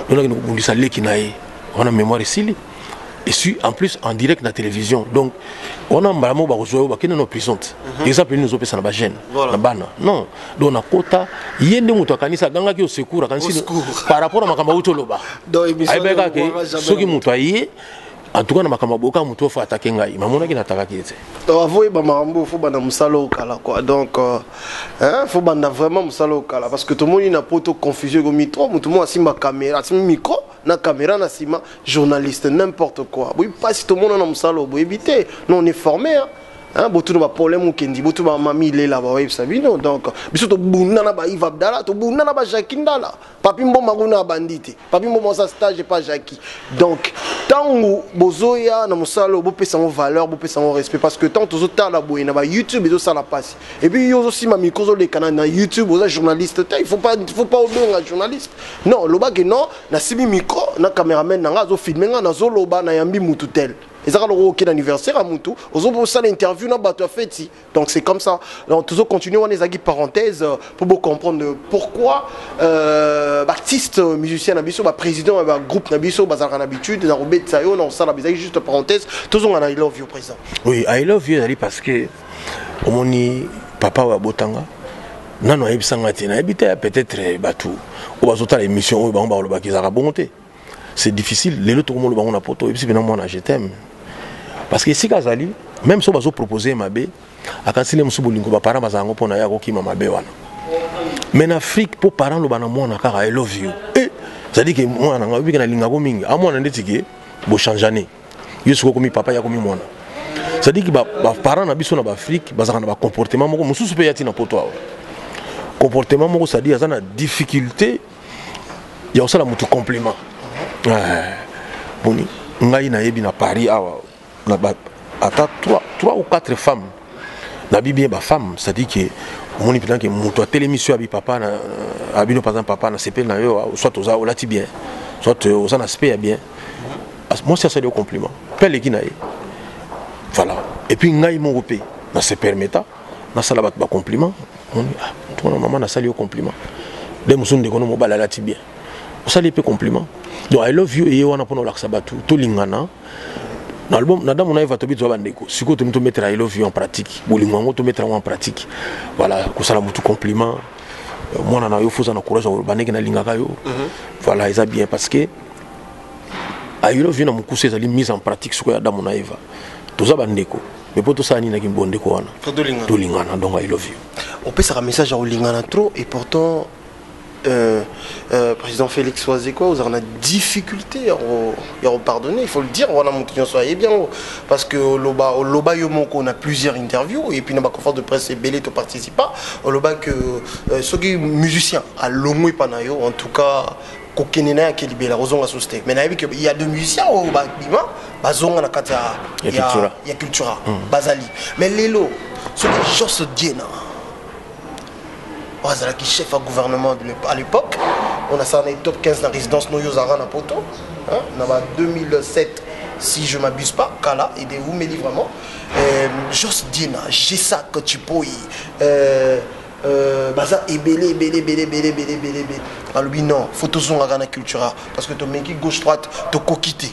Donc na kundisa le ki na ye. Wana mémoire sili. Et suis en plus en direct na télévision. Donc on a mbamo ba rejoindre ba kena no prison. Exemple nous opesa na ba jeune na bana. Non. Donc na kota yende muto kanisa ganga ki au secours kanisi par rapport à makamba utoloba. Donc émission soki muto aye en tout cas na makamba boka muto fa attaquer ngai. Mamona ki na attaquer kete. Donc avoye ba mambo faut bana musalo kala quoi. Donc faut bana vraiment musalo kala parce que tout le monde n'a pas auto confusion comme micro, tout le monde a si ma caméra, si micro na caméra na sima journaliste n'importe quoi. Oui pas si tout le monde a musalo, vous éviter. Nous on est formé hein, beaucoup de problèmes ou kendi, beaucoup de mamie il est là bas oui sabino donc biso to bunda na ba Yves Abdallah to bunda na ba Jackie Ndala papi mbo maguna bandité papi mbo sa stage pas Jackie donc tango bozoya na musalo bo pesa en valeur bo pesa en respect parce que tant to zota la boye na ba YouTube et ça la passe et puis yo aussi ma micro les canaux na YouTube aux journalistes il faut pas oublier un journaliste non loba que non na simi micro na caméraman na zo filmer na zo loba na yambi mututel. Et ça, le anniversaire à Moutou, aux autres l'interview, donc c'est comme ça. Donc, toujours continuer, on est parenthèse pour comprendre pourquoi artiste, musicien, président, groupe, bazar en habitude, dans Robert Sayo, dans ça, juste parenthèse, toujours on I love you présent. Oui, I love you, parce que, au moni, papa ou Botanga, non, peut-être batou, ou bazota l'émission, ou bamba, ou bakizara bonté. C'est difficile, les autres, le bango na poto, et puis, moi, je t'aime. Parce que si Kazali, même si on va proposer Mabé, à quand il est bolingo, les parents bazango pour naïa qui Mabé wana. Mais en Afrique, pour parents le bana moi na kara I love you. Et ça dit que moi na ngabi na linga ko mingi. À moi na ndetike, bo changeane yo siko komi papa ya komi mwana ça dit que ba parents na biso na ba Afrique bazaka na ba comportement moko mususu pe yati na poto awa comportement moko ça dit azana difficulté ya osala mutu compliment boni ngai na yebi na Paris awa na ba ata 3 ou 4 femmes na bibi ba femme ça dit que moni pendant que mutu a télémission abi papa na abino par exemple papa na CP na yo soit oza olati bien soit oza na CP bien moi c'est le compliment pelle qui na voilà et puis ngai mon repé na se permetta na sala ba compliment on toi maman na sali au compliment de musunde kono mobala lati bien on sali pe compliment donc I love you et wana pono la sabatu to lingana na album na damu na eva to bitwa bandeko siko to mto mettre I love you en pratique bolingo to mettre en pratique voilà ko sala mutu compliment moi na yo fuza na courage baneke na lingaka yo voilà ça bien parce que I love you na mukuse ezali mise en pratique siko ya damu na eva toza bandeko mais pour tout ça ni na kimbondeko wana to lingana donc I love you on peut faire un message à lingana trop et pourtant président Félix Oisé quoi vous avez une difficulté à pardonner il faut le dire voilà mon client soyez bien parce que loba yomoko on a plusieurs interviews et puis dans ma conférence de presse belé to participe au loba que ceux qui musiciens à longo panayo en tout cas kokenena qui libéra ozonga société mais il y a deux musiciens au bima bazonga na kata il y a cultura bazali mais lelo ceux qui Joss Diena qui chef à gouvernement à l'époque on a ça dans les top 15 dans la résidence Noyozara na poto dans 2007 si je m'abuse pas Kala et des vous me vraiment Joss Diena j'ai ça que tu peux baza belé alors lui non photo zonga na cultura parce que ton mec gauche droite te coquité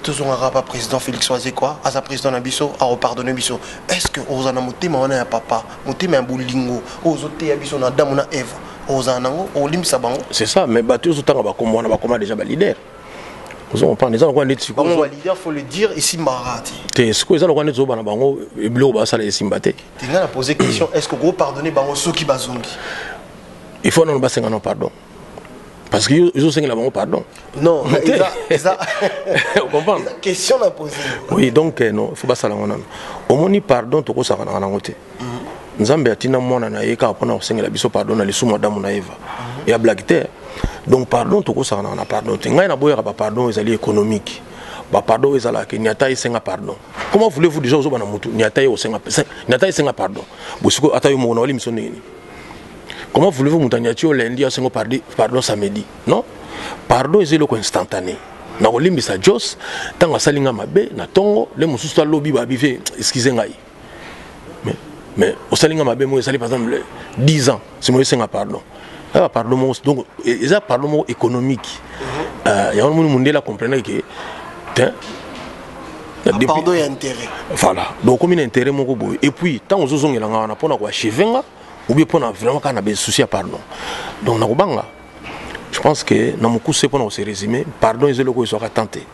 tozonga pas président Félix Oisé quoi à sa président Nabiso à repardonner biso est-ce que ozana motema wana ya papa motema ya bolingo ozote ya biso na damu na Eva ozana ngo olimbisa bango c'est ça mais bateau zotanga ba komona ba koma déjà ba leader on prend des gens quoi net siko ba leader faut le dire ici marati te siko ezalo quoi net zo bana bango eblo ba sala esimbate tinga na poser question est-ce que go pardonner bango soki bazongi il faut non ba senga non pardon parce que ils ont signé là-bas pardon. Non, ça. Vous comprenez? Question à poser. Oui, donc non, il faut pas ça là. Au moins pardon, tout ça va en côté. Nzambe atina mwana na yeka apona osengela biso pardon na lisu madame na Eva. Et à blague donc pardon tout ça na pardon. Ngai na boyera ba pardon ezali économique. Ba pardon ezala ke nyata isenga pardon. Comment voulez-vous déjà ozo bana mutu nyata yo senga nyata isenga pardon. Bosiko atayo mo na wali misoneni. Comment voulez-vous moutaniatio lundi à sengo pardon samedi? Non? Pardon est le instantané. Na olimbi sa Joss, tanga salinga mabe, na tongo, le mususu lobby ba bife, excusez ngai. Mais au salinga mabe mo sali par exemple 10 ans, c'est moi senga pardon. Ah pardon donc ça pardon économique. Il y a un monde la comprendre que pardon et intérêt. Voilà. Donc comme un intérêt mon boy et puis tant aux ozonga nga na pona kwa chevenga ou bien pour vraiment quand on a des soucis à pardon. Donc je pense que dans mon coup c'est pour nous se résumer pardon ils le quoi ils sont tentés.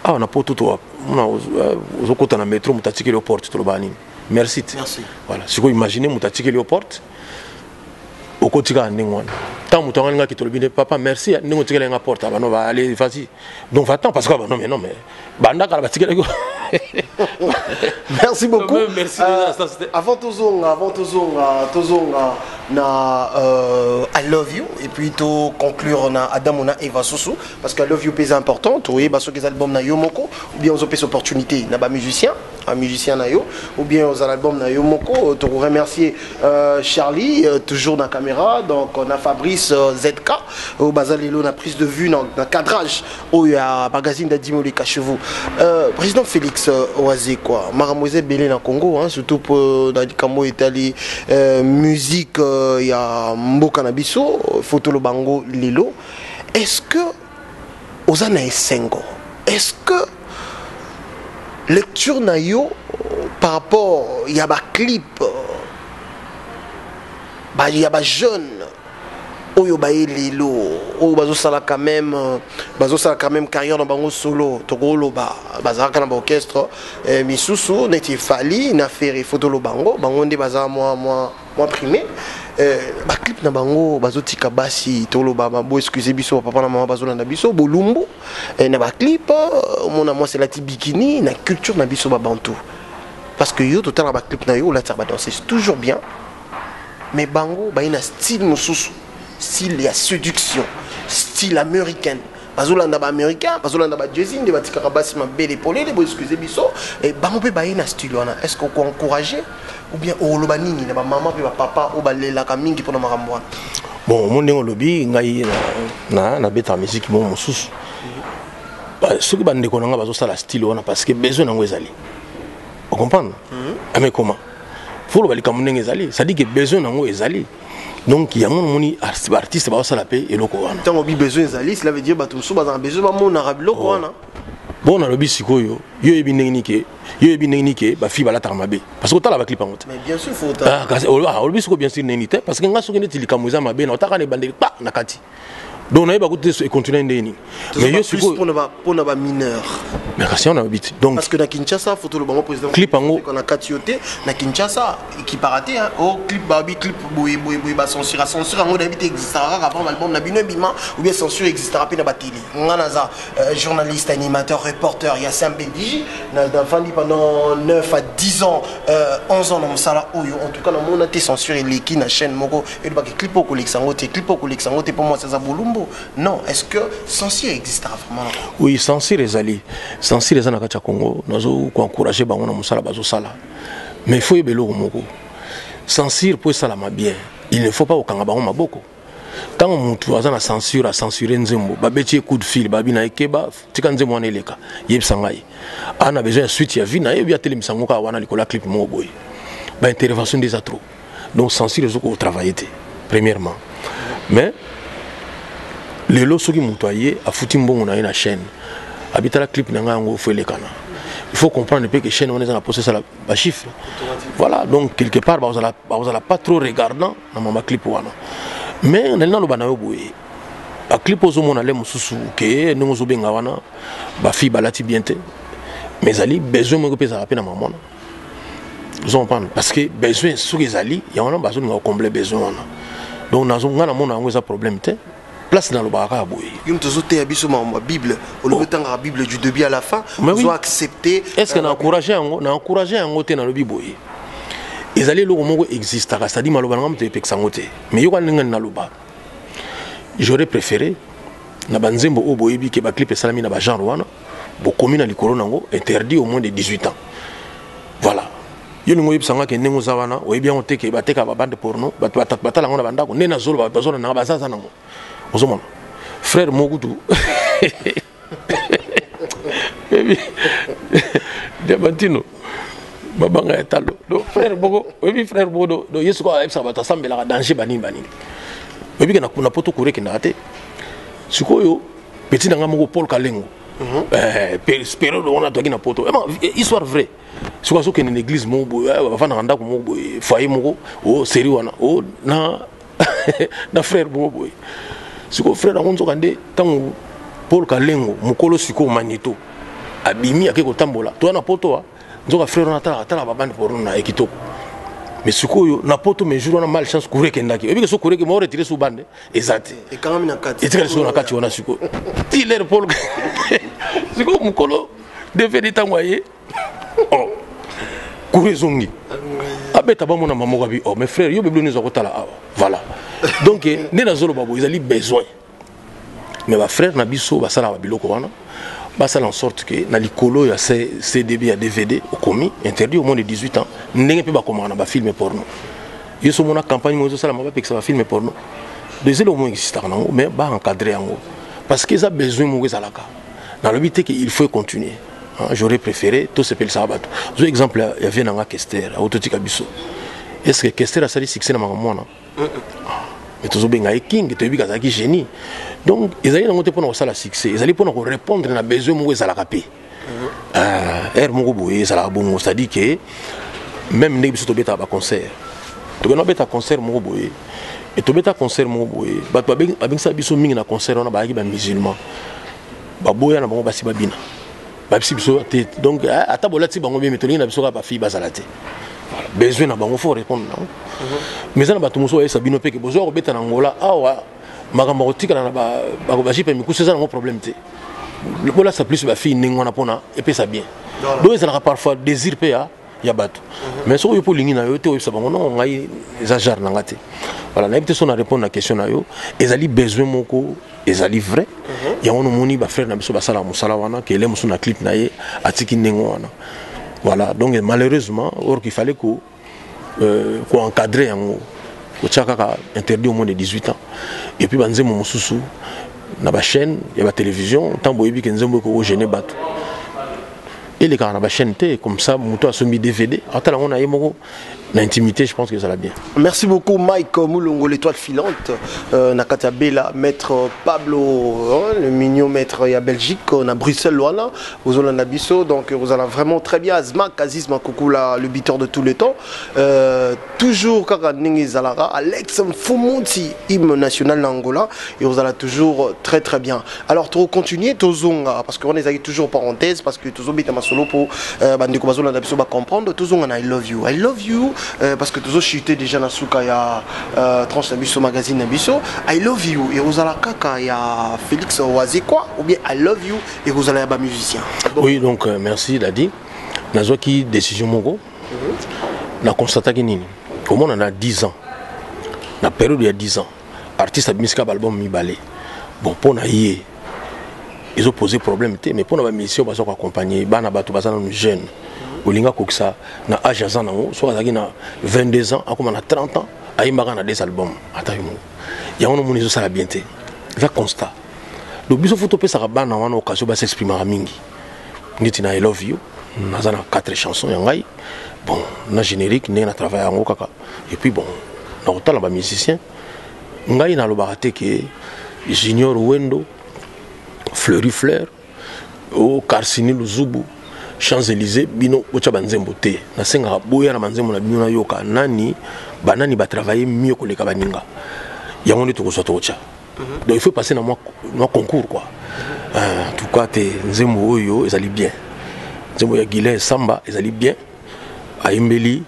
Ah on a pas tout on a aux côtés dans métro mutatiki le porte tout le bani. Merci. Voilà, si vous imaginez mutatiki le porte au quotidien ndingwana. Tant mutonga qui te le papa merci ndingo tikela nga porte ba no va aller vas-y. Donc va-t'en parce que non mais banda kala batikela ko merci beaucoup. Merci. Avant tozonga na I love you et puis to conclure na Adam na Eva Susu parce que I love you pèse important oui parce que les albums na Yomoko ou bien on opé opportunité na ba musicien un musicien na yo ou bien aux albums na Yomoko to remercier Charlie toujours dans la caméra donc on a Fabrice ZK au bazalelo na prise de vue dans cadrage au magazine d'Adimoli Cachevaux président Félix Oisé quoi Maramouze belé na Congo hein, surtout pour dans Kamo Italie musique il y a Mboka na biso photo lo bango lelo est-ce que ozana esengo est-ce que lecture na yo par rapport il y a ba clip il y a ba jeune oyo baye lelo oyo bazosala quand même carrière dans bango solo tokolo bazaka na ba orchestre misusu neti fali na faire photo lo bango nde baza moi primé ba clip na bango bazotika basi tolo ba bo excusez biso papa na maman bazolanda biso bolumbu na ba clip mona moi c'est la bikini na culture na biso ba bantu parce que yo total ba clip na yo la ba danser c'est toujours bien mais bango ba ina style mususu style ya séduction style américain bazolanda ba américain bazolanda ba jazz de batika basi ma belle épaulé de bo excusez biso et bango pe ba ina style wana est-ce qu'on encourager ou bien au lobanini na ba maman pe ba papa o balela ka mingi pona makambo wana bon mon ndenge lobi ngai na beta musique mo mususu ce que bande ko nga bazo sala style wana parce que besoin nango ezali on comprend mais comment faut le balika mon ndenge ezali ça dit que besoin nango ezali donc il y a mon moni artiste ba sala pe eloko wana tant obi besoin ezali cela veut dire ba tout so ba besoin ba mon arabe loko wana bon na lobi sikoyo yo ebi ndenge nike ba fi bala tarmabe parce que tala ba clip en mais bien sûr faut lobi siko bien sûr nenite parce que nga soki neti likamuza mabe na otaka ne bande pa na kati donc na yeba ko te continuer ndeni mais yo siko pour na ba mineur mais kasi on a habité donc parce que na Kinshasa photo le bon président clip en on a katioté na Kinshasa qui paraté hein au clip babi clip boy ba censure en habité existera avant l'album na bino bima ou bien censure existera pe na ba télé ngana za journaliste animateur reporter il y a Sampediji na fandi pendant 9 à 10 ans 11 ans dans sala oyo en tout cas na mona té censure eleki na chaîne moko et ba clip au collectiongo te pour moi c'est ça bolumbo non est-ce que censure existera vraiment oui censure ezali censure ezana kacha Congo nazo ko encourager bango na musala bazo sala mais il faut yebelo moko censure pour ça la bien il ne faut pas okanga bango maboko tant mutu azana censure a censurer nzembo babeti coup de fil babina ekeba tika nzembo wana eleka yebisa ngai ana besoin suite ya vie na yebi ateli misango ka wana likola clip mo boy ba intervention des atro donc censure ezoko travailler premièrement mais les lots qui montoyé a foutu mbongo na une chaîne habiter la clip na ngango faut les kana il faut comprendre que chaîne on est en process à la chiffre voilà donc quelque part vous allez pas trop regardant dans ma clip wana mais on est dans le banayo boye ba clip ozo mona le mususu ke nous zo benga wana ba fi balati bienté mais ali besoin mo pesa la peine maman vous comprenez parce que besoin sur les ali il y a on a besoin de combler besoin donc nazo ngana mona ngo ça problème té place dans le baraka boy. Yum tozote abiso ma Bible, au lieu de la Bible du début à la fin, ils ont accepté. Est-ce qu'on a encouragé un côté dans le biboy? Ils allaient le moment existe, c'est-à-dire malobangam te pexangote. Mais yo kan na loba. J'aurais préféré na banzembo o boyebi ke ba clip salami na ba genre wana, bo commune likolo nango interdit au moins de 18 ans. Voilà. Yo ningo yebsanga ke nengo zawana, oyebi on te ke bateka ba bande porno, batala ngona bandako, nena zolo ba zolo na ba zaza nango. Ozomona frère Mogudu de Bantino babanga etalo do frère Bogo oui frère Bodo do yesu ko epsa bata sambela danger bani oui que na poto kure ke ndate sikoyo petit nanga moko Paul Kalengo espéro do ona to na poto histoire vrai sikoyo so ke na église mo va na ndako mo foyer moko o série wana o na na frère Bogo siko frère angonzo kande tango Paul Kalengo mukolo siko manito abimi akeko tambola to na poto nzoka frère na tala babande porno na ekitoko mais siko yo na poto mais jour na mal chance courir kendaki ebi que so courir que mo retirer sous bande exact et quand même na kati et tika so na kati wana siko tiler Paul siko mukolo devait tangoyer oh courir zongi abeta ba mona mamoko bi oh mes frères yo biblo nizo kotala awa voilà donc né na zolo babo ils ont besoin mais ba frère na biso ba sala ba biloko wana ba sala en sorte que na likolo ya CDB ya DVD au commis interdit au moins de 18 ans ndenge pe ba komana ba film porno yeso mona campagne mo zo sala ma ba peksa ba film porno des au moins existant mais ba encadrer yango parce qu'ils ont besoin mo ezalaka dans le but que il faut continuer. J'aurais préféré tout ce qu'il sabat. Par exemple, il y avait un Kester, autotique abisso. Est-ce que Kester a sali succès dans ma maman? Mais tout bien avec King, tu es bien avec génie. Donc, ils allaient dans pour nous ça la succès. Ils allaient pour nous répondre à besoin de nous à la capé. Mon boy, ça la bon, c'est-à-dire que même les bisous bêta à concert. Tu connais bêta concert mon boy. Et tu bêta concert mon boy. Bah tu bien ça bisous ming na concert on a bah qui ben musulman. Bah boy na bon bah si babina. Donc à tabola ti bango bien metoni na biso ka ba fi bazalate. Voilà. Besoin na bango faut répondre non. Mais ça na bato muso esa bino pe ke besoin ko beta na ngola awa makambo kotika na ba ba jipe mikusu ça na problème te. Le bola ça plus ba fille ningona pona et puis ça bien. Donc ça na parfois désir pe ya bato. Mais so yo pour lingi na yo te ça bango non ngai exagère na ngate. Voilà, na ebite so na répondre na question na yo, ezali besoin moko ezali vrai. Ya ono moni ba frère na biso ba sala musala wana ke ele musu na clip na ye atiki nengo wana. Voilà, donc malheureusement, or qu'il fallait qu'on encadre, qu'on interdit au moins de 18 ans. Et puis, on a mon sous na ba chaîne, il y a la télévision, tant boyebi que nous avons gêné bateau. Et les gars, on a la chaîne, comme ça, mon a soumis DVD. Attends, on a l'intimité, je pense que ça va bien. Merci beaucoup Mike Moulongo, l'étoile filante. Nakata Bella, maître Pablo, le mignon maître à Belgique, on a Bruxelles, Loana, vous en avez Nabiso, donc vous allez vraiment très bien. Azma, Kazisma, Koukou, le buteur de tous les temps. Toujours Karaningi Zalara, Alex Mfumunti, hymne national d'Angola, et vous allez toujours très très bien. Alors, tu continues, Tozonga, parce qu'on est toujours parenthèse, parce que Tozo Bitama Solo pour Bandeko Bazola Nabiso va comprendre, Tozonga, I love you. I love you. Parce que tous autres chutés déjà dans Souka, il y a Tranche Nabiso Magazine Nabiso. I love you. Et vous allez Kaka, il y a Félix Oazekwa. Ou bien I love you. Et vous allez être musicien. Bon. Oui, donc merci Dadi. Nazo qui décision Mogo. Na constaté que nini. Au moins on a 10 ans. Na période il y a 10 ans. Artiste a mis un album mi balé. Bon pour na yé. Ils ont posé problème mais pour na mission parce qu'on accompagner bana batu basana jeune. Olinga kokisa na âge à nango soit na 22 ans comme na 30 ans ayi maka na des albums atayimo ya ono monizo sala bienté va constat le biso photo pe saka bana wana occasion ba s'exprimer à mingi ngiti na I love you nazana 4 chansons ya ngai bon na générique ne na travail yango kaka et puis bon na otala ba musicien ngai na lobaka te ke Junior Wendo Fleury Fleur o Karsini Luzubu Champs-Élysées, bino ocha banzembo te. Na senga boya na banzembo na bino na yoka nani banani ba travailler mieux que les kabaninga. Yango ne to ko soto ocha. Donc il faut passer dans moi concours quoi. En tout cas te nzembo oyo ezali bien. Nzembo ya Guilin Samba ezali bien. Aimbeli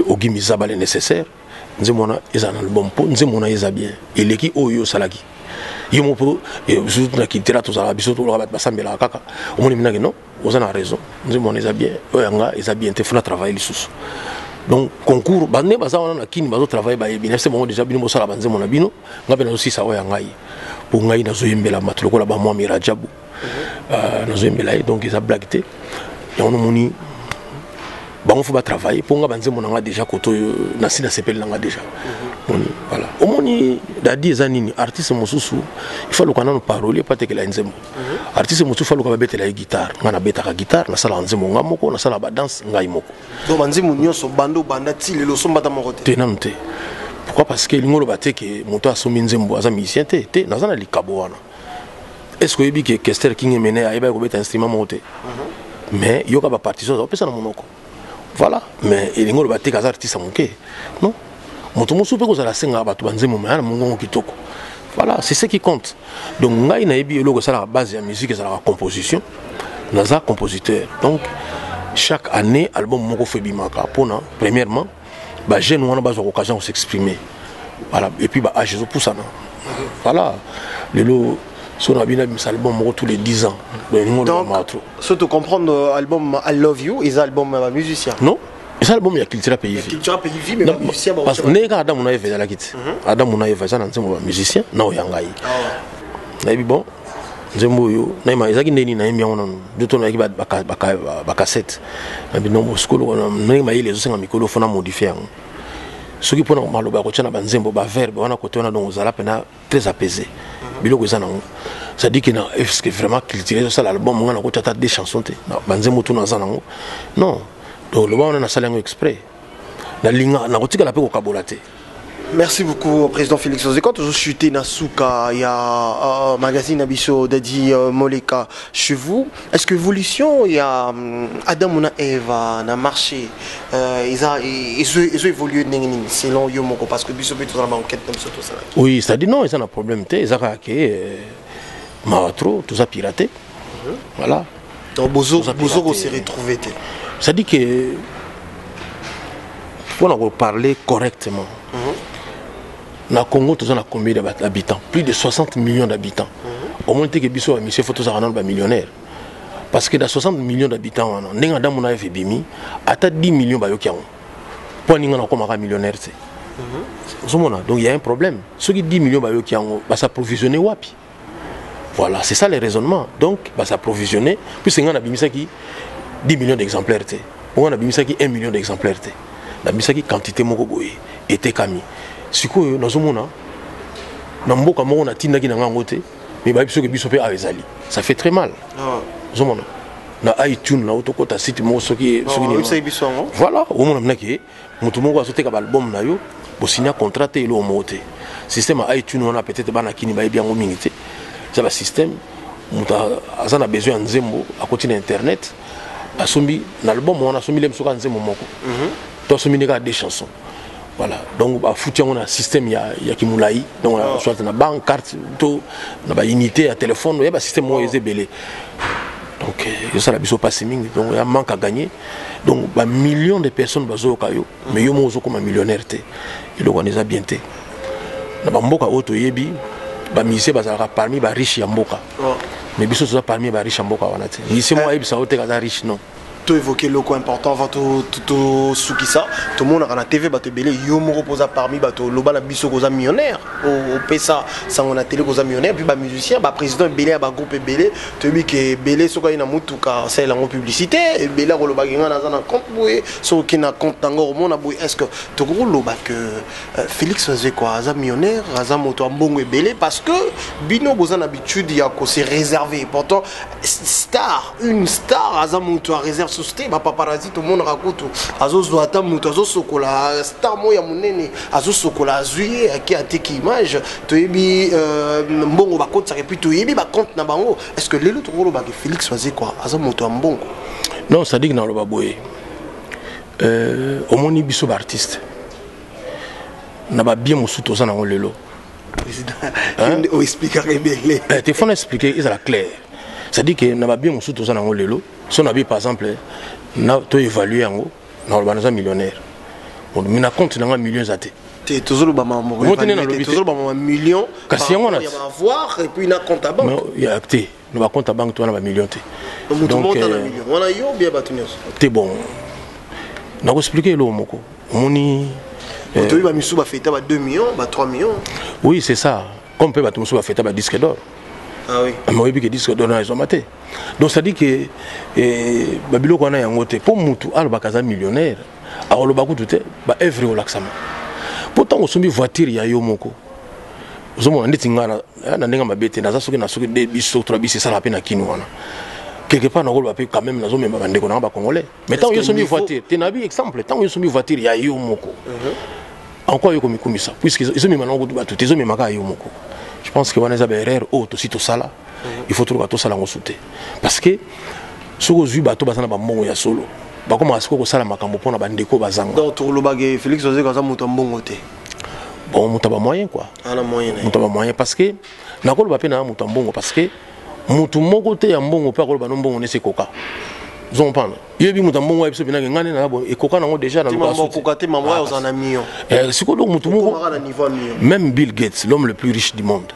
Ogimi Zabale nécessaire. Nzembo na ezana album po nzembo na eza bien. Eleki oyo salaki. Yomo pour surtout na kitera to sala biso to la basambela kaka omoni minaki non vous avez raison nous on est bien oyanga ils a bien te fona travailler les sous donc concours bande baza on na kini bazo travailler ba yebi c'est bon déjà bino bo sala banze mona bino ngabe na aussi ça oyanga yi pour ngai na zo yembela matuloko la ba moi mirajabu na zo yembela donc ils a blagué et on moni bon faut pas travailler pour nga banze mona nga déjà koto na sina sepel nga déjà voilà au moni dadi ezanini artiste mosusu il faut le kanano parolier pas te que la nzembo artiste mosusu faut le ka betela la guitare ngana betaka guitare na sala nzembo ngamoko na sala ba danse ngai moko donc banzembo nyonso bando bandati le somba ta moko te nante pourquoi parce que lingolo bate que moto asomi nzembo aza musicien te nazana likabo wana est-ce que yebi que Kester King mene ayeba ko beta instrument mote mais yoka ba partition za pesa na monoko voilà mais lingolo bate ka artiste moke non voilà, c'est ce qui compte. Donc, ngai na ebi eloko sala base de la musique et la composition. Naza compositeur. Donc, chaque année album moko fait bimaka pona premièrement ba jeune wana ba occasion de s'exprimer. Voilà, et puis ba âge pour ça. Voilà. Lelo son abina album moko tous les 10 ans. Donc, surtout comprendre album I Love You, ils album musicien. Non. C'est l'album il y a culture pays. Culture pays mais pas musicien parce que nega Adam on a fait la kit. Adam on a fait ça dans musicien na oyangai. Na bi bon. Nzembo yo na ma ezaki ndeni na emi ona duto na ba cassette. Na bi no skolo na ma ile zo senga mikolo fona modifier. Soki pona maloba ko tshana banzembo ba verbe wana ko tona donc ozala pena très apaisé. Biloko ezana ngo. Ça dit que na est-ce que vraiment culture ça l'album ngana ko tata des chansons te. Banzembo to na zana ngo. Non. Donc le on a salé exprès. Merci beaucoup président Félix Ozekwa. Toujours chuté Nasuka, il y a magazine Abisso Dadi Moleka chez vous. Est-ce que évolution il y a Adam Mona Eva na marché ils ont évolué selon Yomoko parce que Bisso peut dans enquête comme ça tout ça. Oui, c'est-à-dire non, ils ont un problème ils ont hacké Maratro, tout ça piraté. Voilà. Donc Bozo s'est retrouvé. Ça dit que pour en parler correctement, dans le Congo, nous avons combien d'habitants? Plus de 60 millions d'habitants. Au moins, que Bissot a mis ses photos à un millionnaire. Parce que dans 60 millions d'habitants, nous avons 10 millions de gens. Pour nous, nous sommes millionnaires. Donc il y a un problème. Ceux qui 10 millions de gens, ils s'approvisionner wapi. Voilà, c'est ça le raisonnement. Donc, ils s'approvisionner. Puis c'est un 10 millions d'exemplaires. On a 1 million d'exemplaires. La quantité de était cami. Si nous sommes ça fait très mal. Na iTunes na otokota site mo soki voilà au moment naki mutu moko azote ka album na yo bo signer contrat te lo moté système iTunes on a peut-être bana kini ba bien ngomingité ça va système mutu azana besoin nzembo à côté d'internet asombi na album on a sombi lem soka nzembo moko to sombi ne ka des chansons voilà donc ba fouti on a système ya kimulai donc soit na banque carte to na ba unité à téléphone ya ba système mo ezebele. Donc, ça la biso passe donc il y a un manque à gagner. Donc, bah, millions de personnes bazo kayo, mais yo mo comme un millionnaire te. Il organise bien te. Na bamboka auto yebi, ba mise bazara parmi ba riche ya mboka. Mais biso ça parmi ba riche ya mboka wana te. Ici moi yebi ça ote kaza riche non. Tu évoqué le coin important avant tout Soukissa, tout le monde a la TV, te belé, yo mo reposa parmi bato loba la biso koza millionnaire au pesa ça on a télé koza millionnaire puis ba musicien ba président belé ba groupe belé te bi que belé soka ina mutuka c'est la publicité belé ko loba nga na zana compte boye so ki na compte tango mona boye est-ce que to ko loba que Félix faisait quoi aza millionnaire aza moto mbongo belé parce que bino boza habitude ya ko se réserver pourtant une star aza moto a réserve société ba paparazzi tout le monde raconte azozo ata muto azosokola star moya munene azosokola azuye aki ateki image toyebi mbongo ba compte ça et puis toyebi ba compte na bango est-ce que lelo tokolo ba Félix faisait quoi aza moto mbongo non ça dit que na lo ba boye au moni biso ba artiste na ba bien musuto ça na lelo président on expliquer belé te faut expliquer ils la clair ça dit que na ba bien musuto ça na lelo si on a par exemple, on a évalué en haut, on a un millionnaire. On a compte dans un million d'années. Tu es toujours un million. Kasi on a avoir et puis on a compte à banque. Non, il y a acté. On a compte à banque, on a un million. Donc, on a eu bien battu. C'est bon. On a expliqué le moko. On y. Tu as mis sous 2 millions, 3 millions. Oui, c'est ça. Comme peut battre sous 10 d'or. Ah oui. Mais il y a des disques d'or dans les hommes. Donc ça dit que Babilo qu'on a un côté pour mutu albakaza millionnaire alors le baku tout est ba œuvre au laxama pourtant on sombi voiture ya yo moko zomo nditi ngana na ndenga mabete na zasoki na soki de biso trois bisi ça la peine kinu wana quelque part na ko ba quand même na zo memba bandeko na ba congolais mais tant yo sombi voiture tenabi exemple tant yo sombi voiture ya yo moko encore yo komi komisa puisque ils ont mis maintenant ba tout ils ont mis maka yo moko je pense que on a des erreurs auto sito sala il faut trouver tout ça en sauter parce que ce que j'ai bateau basana ba mbongo ya solo ba comment est-ce que ça la makambo pona ba ndeko bazanga donc tout le bagage Félix Ozé quand ça monte mbongo té bon monta ba moyen quoi la moyen monta ba moyen parce que na ko ba pena monta mbongo parce que mutu moko te ya mbongo pa ko ba no mbongo ne se koka zon pana yebi monta mbongo ya biso bina ngane na bo e koka nango déjà na ko so koka te mama aux en million siko donc mutu moko même Bill Gates l'homme le plus riche du monde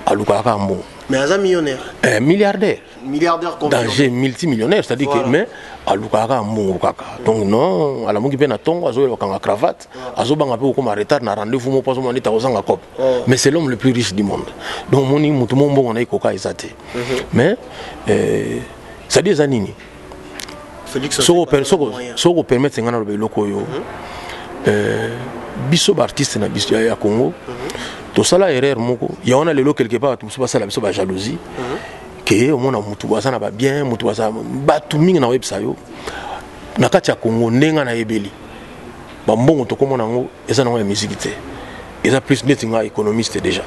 a lukaka mbongo. Mais un millionnaire. Milliardaire. Milliardaire combien? Danger multimillionnaire, c'est-à-dire voilà. Que mais à lukaka mbongo kaka. Donc non, à la mongi pe na tongo azo lokanga cravate, azo banga pe ko ma retard na rendez-vous mo poso mo ndita ozanga cop. Mais c'est l'homme le plus riche du monde. Donc moni mutu mo mbongo na ikoka ezate. Mais ça dit zanini. Félix soko permettre ngana lobe loko yo. Biso artiste na biso ya Congo. Tout ça là erreur moko il y a on a le lot quelque part tout ça la biso ba jalousie que on a mutu ba sana ba bien mutu ba sa ba tout mingi na website yo na kati ya Congo ndenga na ebeli ba mbongo to komona ngo eza na musique te eza plus netinga économiste déjà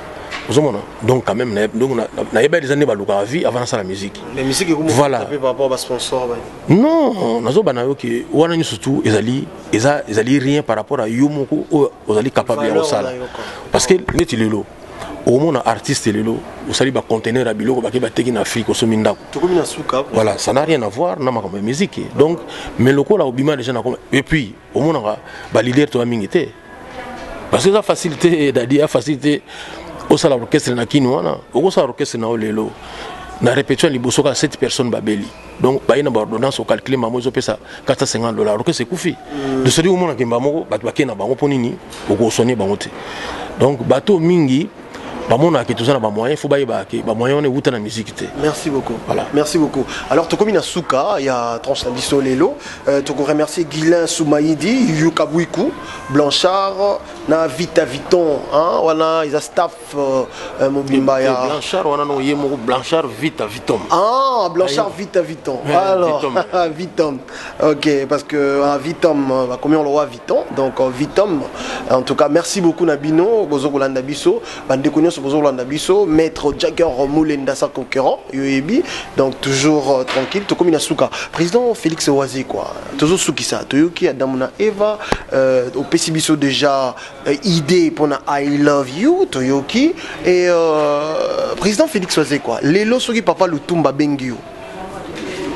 donc quand même donc na yeba des années ba luka vie avant ça la musique les musiques comme voilà par rapport à sponsor non nazo bana yo que wana ni surtout ezali rien par rapport à yo moko ozali capable ya osala parce que neti lelo au moins artiste lelo vous savez ba conteneur à biloko ba teki en Afrique au somindako voilà ça n'a rien à voir na ma musique donc mais loko là obima déjà na et puis au moins ba leader to amingité parce que la facilité d'aller à facilité au sala orchestre na kinwana au sala orchestre na lelo na répétition liboso ka 7 personnes babeli donc ba ina ba ordonnance au calculer mamozo pesa $450 orchestre c'est koufi de celui au moins na kimba moko ba na bango ponini au sonner bango te donc bateau mingi bamona ke tozana ba moyen faut ba moyen on est wuta na musique te. Merci beaucoup. Voilà. Merci beaucoup. Alors tokomi na suka il y a tranche na biso lelo toko remercier Guilin Soumaïdi, Yuka Bouikou, Blanchard na Vita Viton hein wana ils a staff mobimba ya Blanchard wana no yemo Blanchard Vita Viton. Ah Blanchard Vita Viton. Alors Viton. OK parce que Vitom va combien on le voit Viton donc Vitom en tout cas merci beaucoup Nabino bozo kolanda biso bande Maître Jagger Moulenda sa concurrent UEB donc toujours tranquille tout comme Inasuka président Félix Oazé quoi toujours souki ça Toyoki Adamuna Eva au PCBiso déjà idée pour na I love you Toyoki et président Félix Oazé quoi lelo soki papa Lutumba Bengio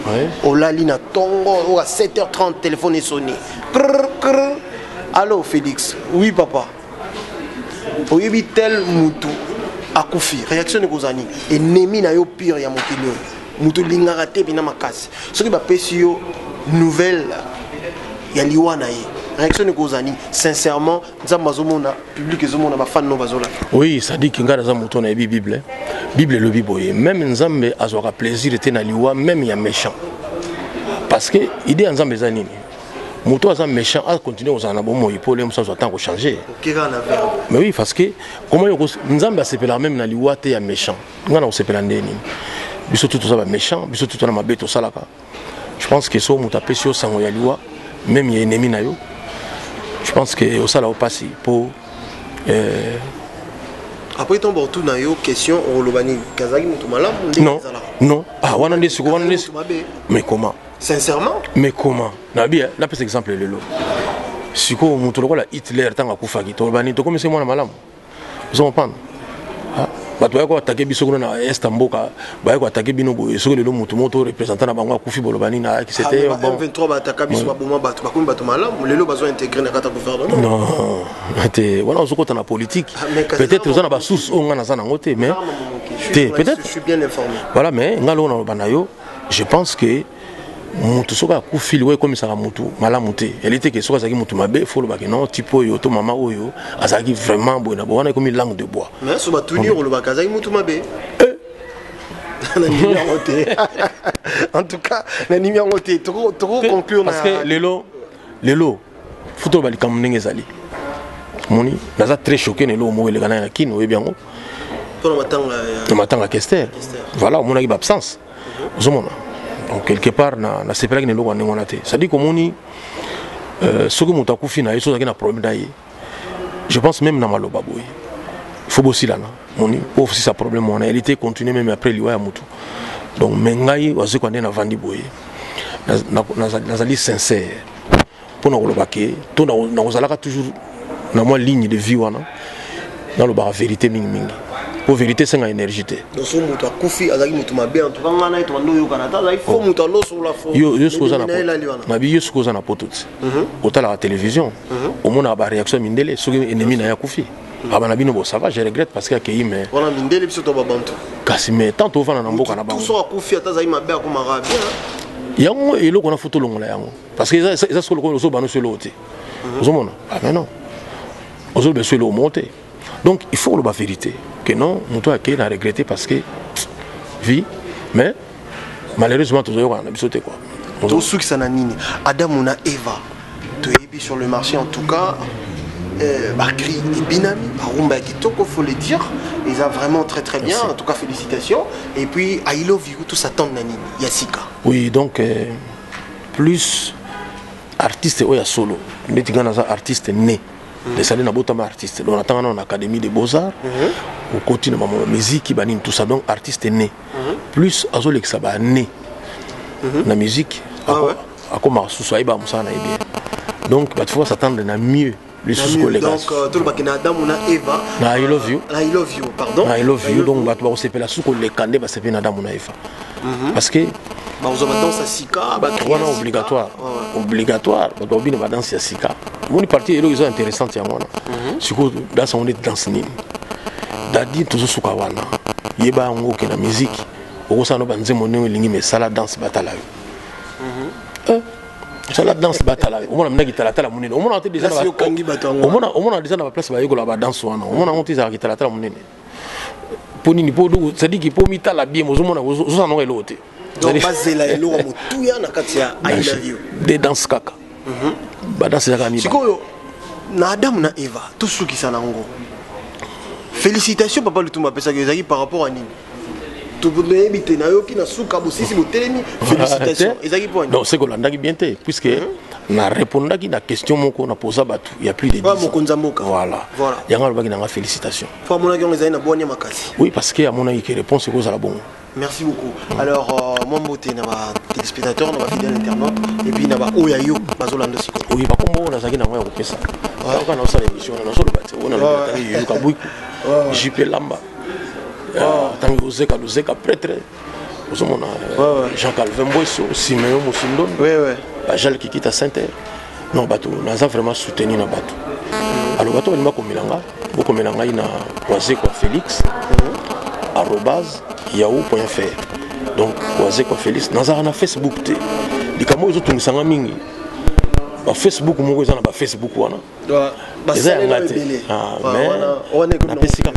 ouais Olali na tongo à 7h30 téléphone est sonné allô Félix oui papa oyebi tel mutu akufi réaction de kozani ennemi na yo pire ya mokili mutu lingaka te bina makasi soki bapesi yo nouvelle ya liwa na ye réaction de kozani sincèrement nzambe azomona public ezomona ba fan no bazola oui ça dit kinga za mutu na bible bible le biboye même nzambe azwaka plaisir te na liwa même ya méchant parce que idée nzambe za nini Mouto a méchant à continuer aux anabomos et pour les moussons attend de changer. Mais oui, parce que comment nous avons s'appelé la même dans l'ouate et méchant. Nous avons s'appelé l'année. Bisous tout ça méchant, bisous tout ça ma bête au salaka. Je pense que ça mouta pesio sans yaliwa, même y a ennemi na yo. Je pense que au sala au passé pour. Après ton retour na yo question au lobani Kazaki moutou malam. Non, non. Ah, on a des secondes. Mais comment? Sincèrement? Mais comment? Nabi, là, par exemple, le lot. Si vous avez Hitler, tant à Koufaki, tu as dit, comme c'est moi, malam. Vous comprenez? Tu as attaqué Bissou na Istanbul, tu as attaqué Binobo, et sur le moto représentant la Bango Koufi Bolobani, c'était. M23 va attaquer Bissou Baboma, tu as malam, le lot besoin d'intégrer dans le gouvernement. Non, voilà, on se compte en politique. Peut-être que vous avez sous on a un côté, mais. Peut-être. Je suis bien informé. Voilà, mais, je pense que. Mutu soka kufili we comme ça mutu malamuté elle était que soka zaki mutu mabe faut le baki non tipo yo to mama oyo azaki vraiment bon na bona comme une langue de bois mais so ba tenir le baki zaki mutu mabe en tout cas na numéro té trop conclure parce que lelo photo bali comme ndenge zali moni naza très choqué nelo mo le kana kino e bien pour matanga Kester voilà mon a absence zomona. Donc quelque part na sepela ki neloko ndengona te ça dit comme on soki mutu akufi na yeso zaki na problème na ye je pense même na maloba boy il faut bossi là na moni aussi sa problème on a été continuer même après liwa ya mutu donc mengai wazi kwa ndena vandi boy nazali sincère pour na koloba ke to na kozalaka toujours na moi ligne de vie wana dans le bar vérité mingi pour vérité c'est une énergie te donc so mutu akufi azaki mutu mabe en tout cas ngana to ndo yo kanata azaki fo mutu alo sur la fo yo sikoza na na bi yo sikoza na poto ota la télévision au monde a ba réaction mindele so ennemi na ya kufi abana bino bo ça va je regrette parce que akei mais voilà mindele biso to ba bantu kasi mais tant to vana na mboka na bango tout so akufi atazaki mabe akomara bien yango eloko na photo longola yango parce que ça solo ko so bano solo te ozomona ah mais non ozo be solo monter donc il faut la vérité que non mutu akei na regretter parce que vie mais malheureusement tout ça on a sauté quoi tout ce qui sana nini Adam na Eva to yebi sur le marché en tout cas Bakri et Binami Arumba Kitoko faut le dire ils ont vraiment très bien. Merci. En tout cas félicitations et puis I love you tout ça tend nani Yassika oui donc plus artiste oya solo netingana za artiste né de saler na botama artiste on attend en académie des beaux-arts on continue ma musique banine tout ça donc artiste né plus azole que ça ba né na musique à comment sous ça ba musana bien donc il faut s'attendre na mieux lisusu kolega donc tolobaki na Adamu na Eva na I love you I love you pardon I love you donc bato bakosepela susu koleka nde basepeli na Adamu na Eva parce que bakozwa badanse ya sika wana obligatoire bato babina badanse ya sika moni partie eloko eza intéressante yango wana sikoyo danse yango nde danse nini dadi tozosuka wana yeba yango oke na musique okosala no banzembo ndenge elingi me esala danse batala yo sala danse batala yo omona minaki talatala monene omona te déjà omona déjà na baplace bayekola badanse wana omona yango te ezalaki talatala monene mpo nini po c'est-à-dire que po mitala bien ozomona ozosala nango eloko te donc bazela eloko motuya na kati ya I love you de danse kaka badanse ezaka miba sikoyo na Adamu na Eva tosukisa nango félicitations papa Lutumba apesaki ezalaki par rapport à nini toyebi te nayoki na suka bosisi botelemi félicitations ezalaki mpo donc c'est kolandaki bien te puisque na répondaki na question moko na posa bato il y a plus de 10 ans mokonza mboka voilà yango alobaki nanga félicitations fo amonaki yango ezali na bwanya makasi oui parce que amonaki ke réponse ekozala bongo. Merci beaucoup. Alors, moi, je suis un téléspectateur, un fidèle internaute, et puis je suis un Oyayo, Bazolando Siko. Oui, par contre, on a dit que on a fait ça. On a fait l'émission, on a fait le on a fait JP Lamba. Tango Zeka, le Zeka prêtre. Jean-Calvin Boisso, Siméon Moussindon. Oui, oui. Bajal qui quitte à Saint-Terre. Non, bateau, on a vraiment soutenu le bateau. Alors, bateau, il m'a comme Milanga. Beaucoup Milanga, il a croisé quoi Félix. @yahoo.fr donc croisé quoi Félix nazara na Facebook te likamo ezo tungisanga mingi ba Facebook moko eza na ba Facebook wana eza ngate mais na pesika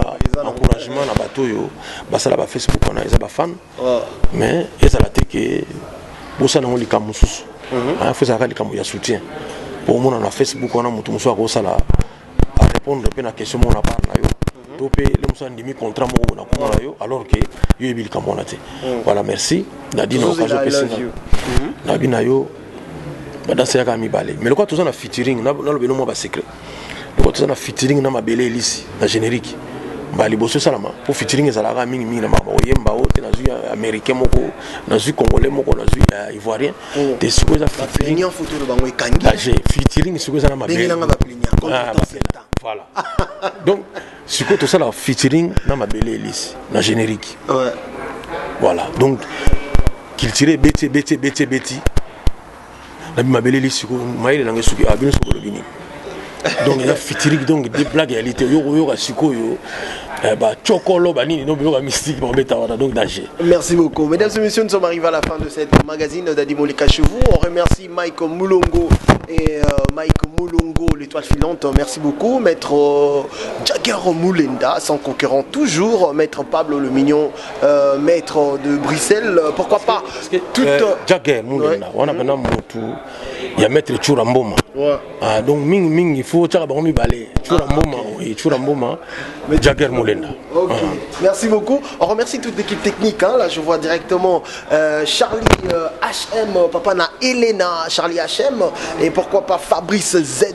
encouragement na bato yo basala ba Facebook wana eza ba fan mais eza la te ke bosa na likamo susu faut ça likamo ya soutien pour mon na Facebook wana mutu muso akosala a répondre pe na question mon na par na yo topé le musa ndimi contrat moko na komona yo alors que yo ebil kamona te voilà merci nadi na occasion pesinga na bina yo badasa yaka mibale mais le quoi tous na featuring na le beno mo ba secret le quoi tous na featuring na mabele elisi na générique mbali boso salama pour featuring ezalaka mingi mingi na mama oyemba o te na zui américain moko na zui congolais moko na zui ivoirien te siko za featuring en photo le bango ekangi featuring siko za na mabele voilà donc siko tout ça la featuring na mabele elisi na générique voilà donc qu'il tirait beti na mabele elisi siko maile na ngesuki abino siko le bini donc il a featuring donc des blagues réalité yo siko yo bah chokolo banini no biloka mystique bon beta donc danger. Merci beaucoup mesdames et messieurs, nous sommes arrivés à la fin de cette magazine d'Adi Moleka chez vous. On remercie Mike Moulongo et l'étoile filante, merci beaucoup. Maître Jagger Moulenda, sans concurrent toujours. Maître Pablo le Mignon, maître de Bruxelles, pourquoi pas Jagger Moulenda, on a maintenant tout. Il y a maître Churamboma. Donc ming il faut tchaka bango mi balé. Churamboma mais Jagger Moulenda. OK. Merci beaucoup. On remercie toute l'équipe technique là je vois directement Charlie HM, papa na Elena, Charlie HM et pourquoi pas Fabrice Z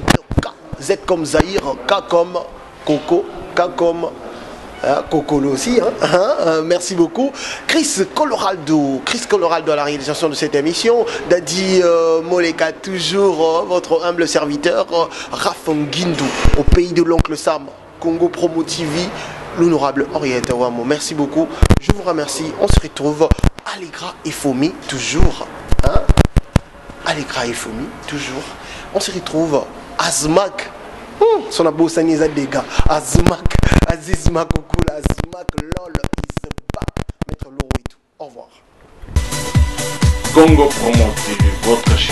comme Zahir, K comme Coco, K comme Cocolo aussi, merci beaucoup. Chris Colorado à la réalisation de cette émission. Dadi Moleka, toujours votre humble serviteur. Rafanguindou, au pays de l'oncle Sam, Congo Promo TV, l'honorable Henriette Wamo. Merci beaucoup, je vous remercie. On se retrouve Allegra et Fomi, toujours. Allegra et Fomi, toujours. On se retrouve Azmak. Son abo saniza dega Azmak Aziz Makokula Azmak lol Isba Maître Loro et tout. Au revoir. Congo Promo TV, votre chaîne.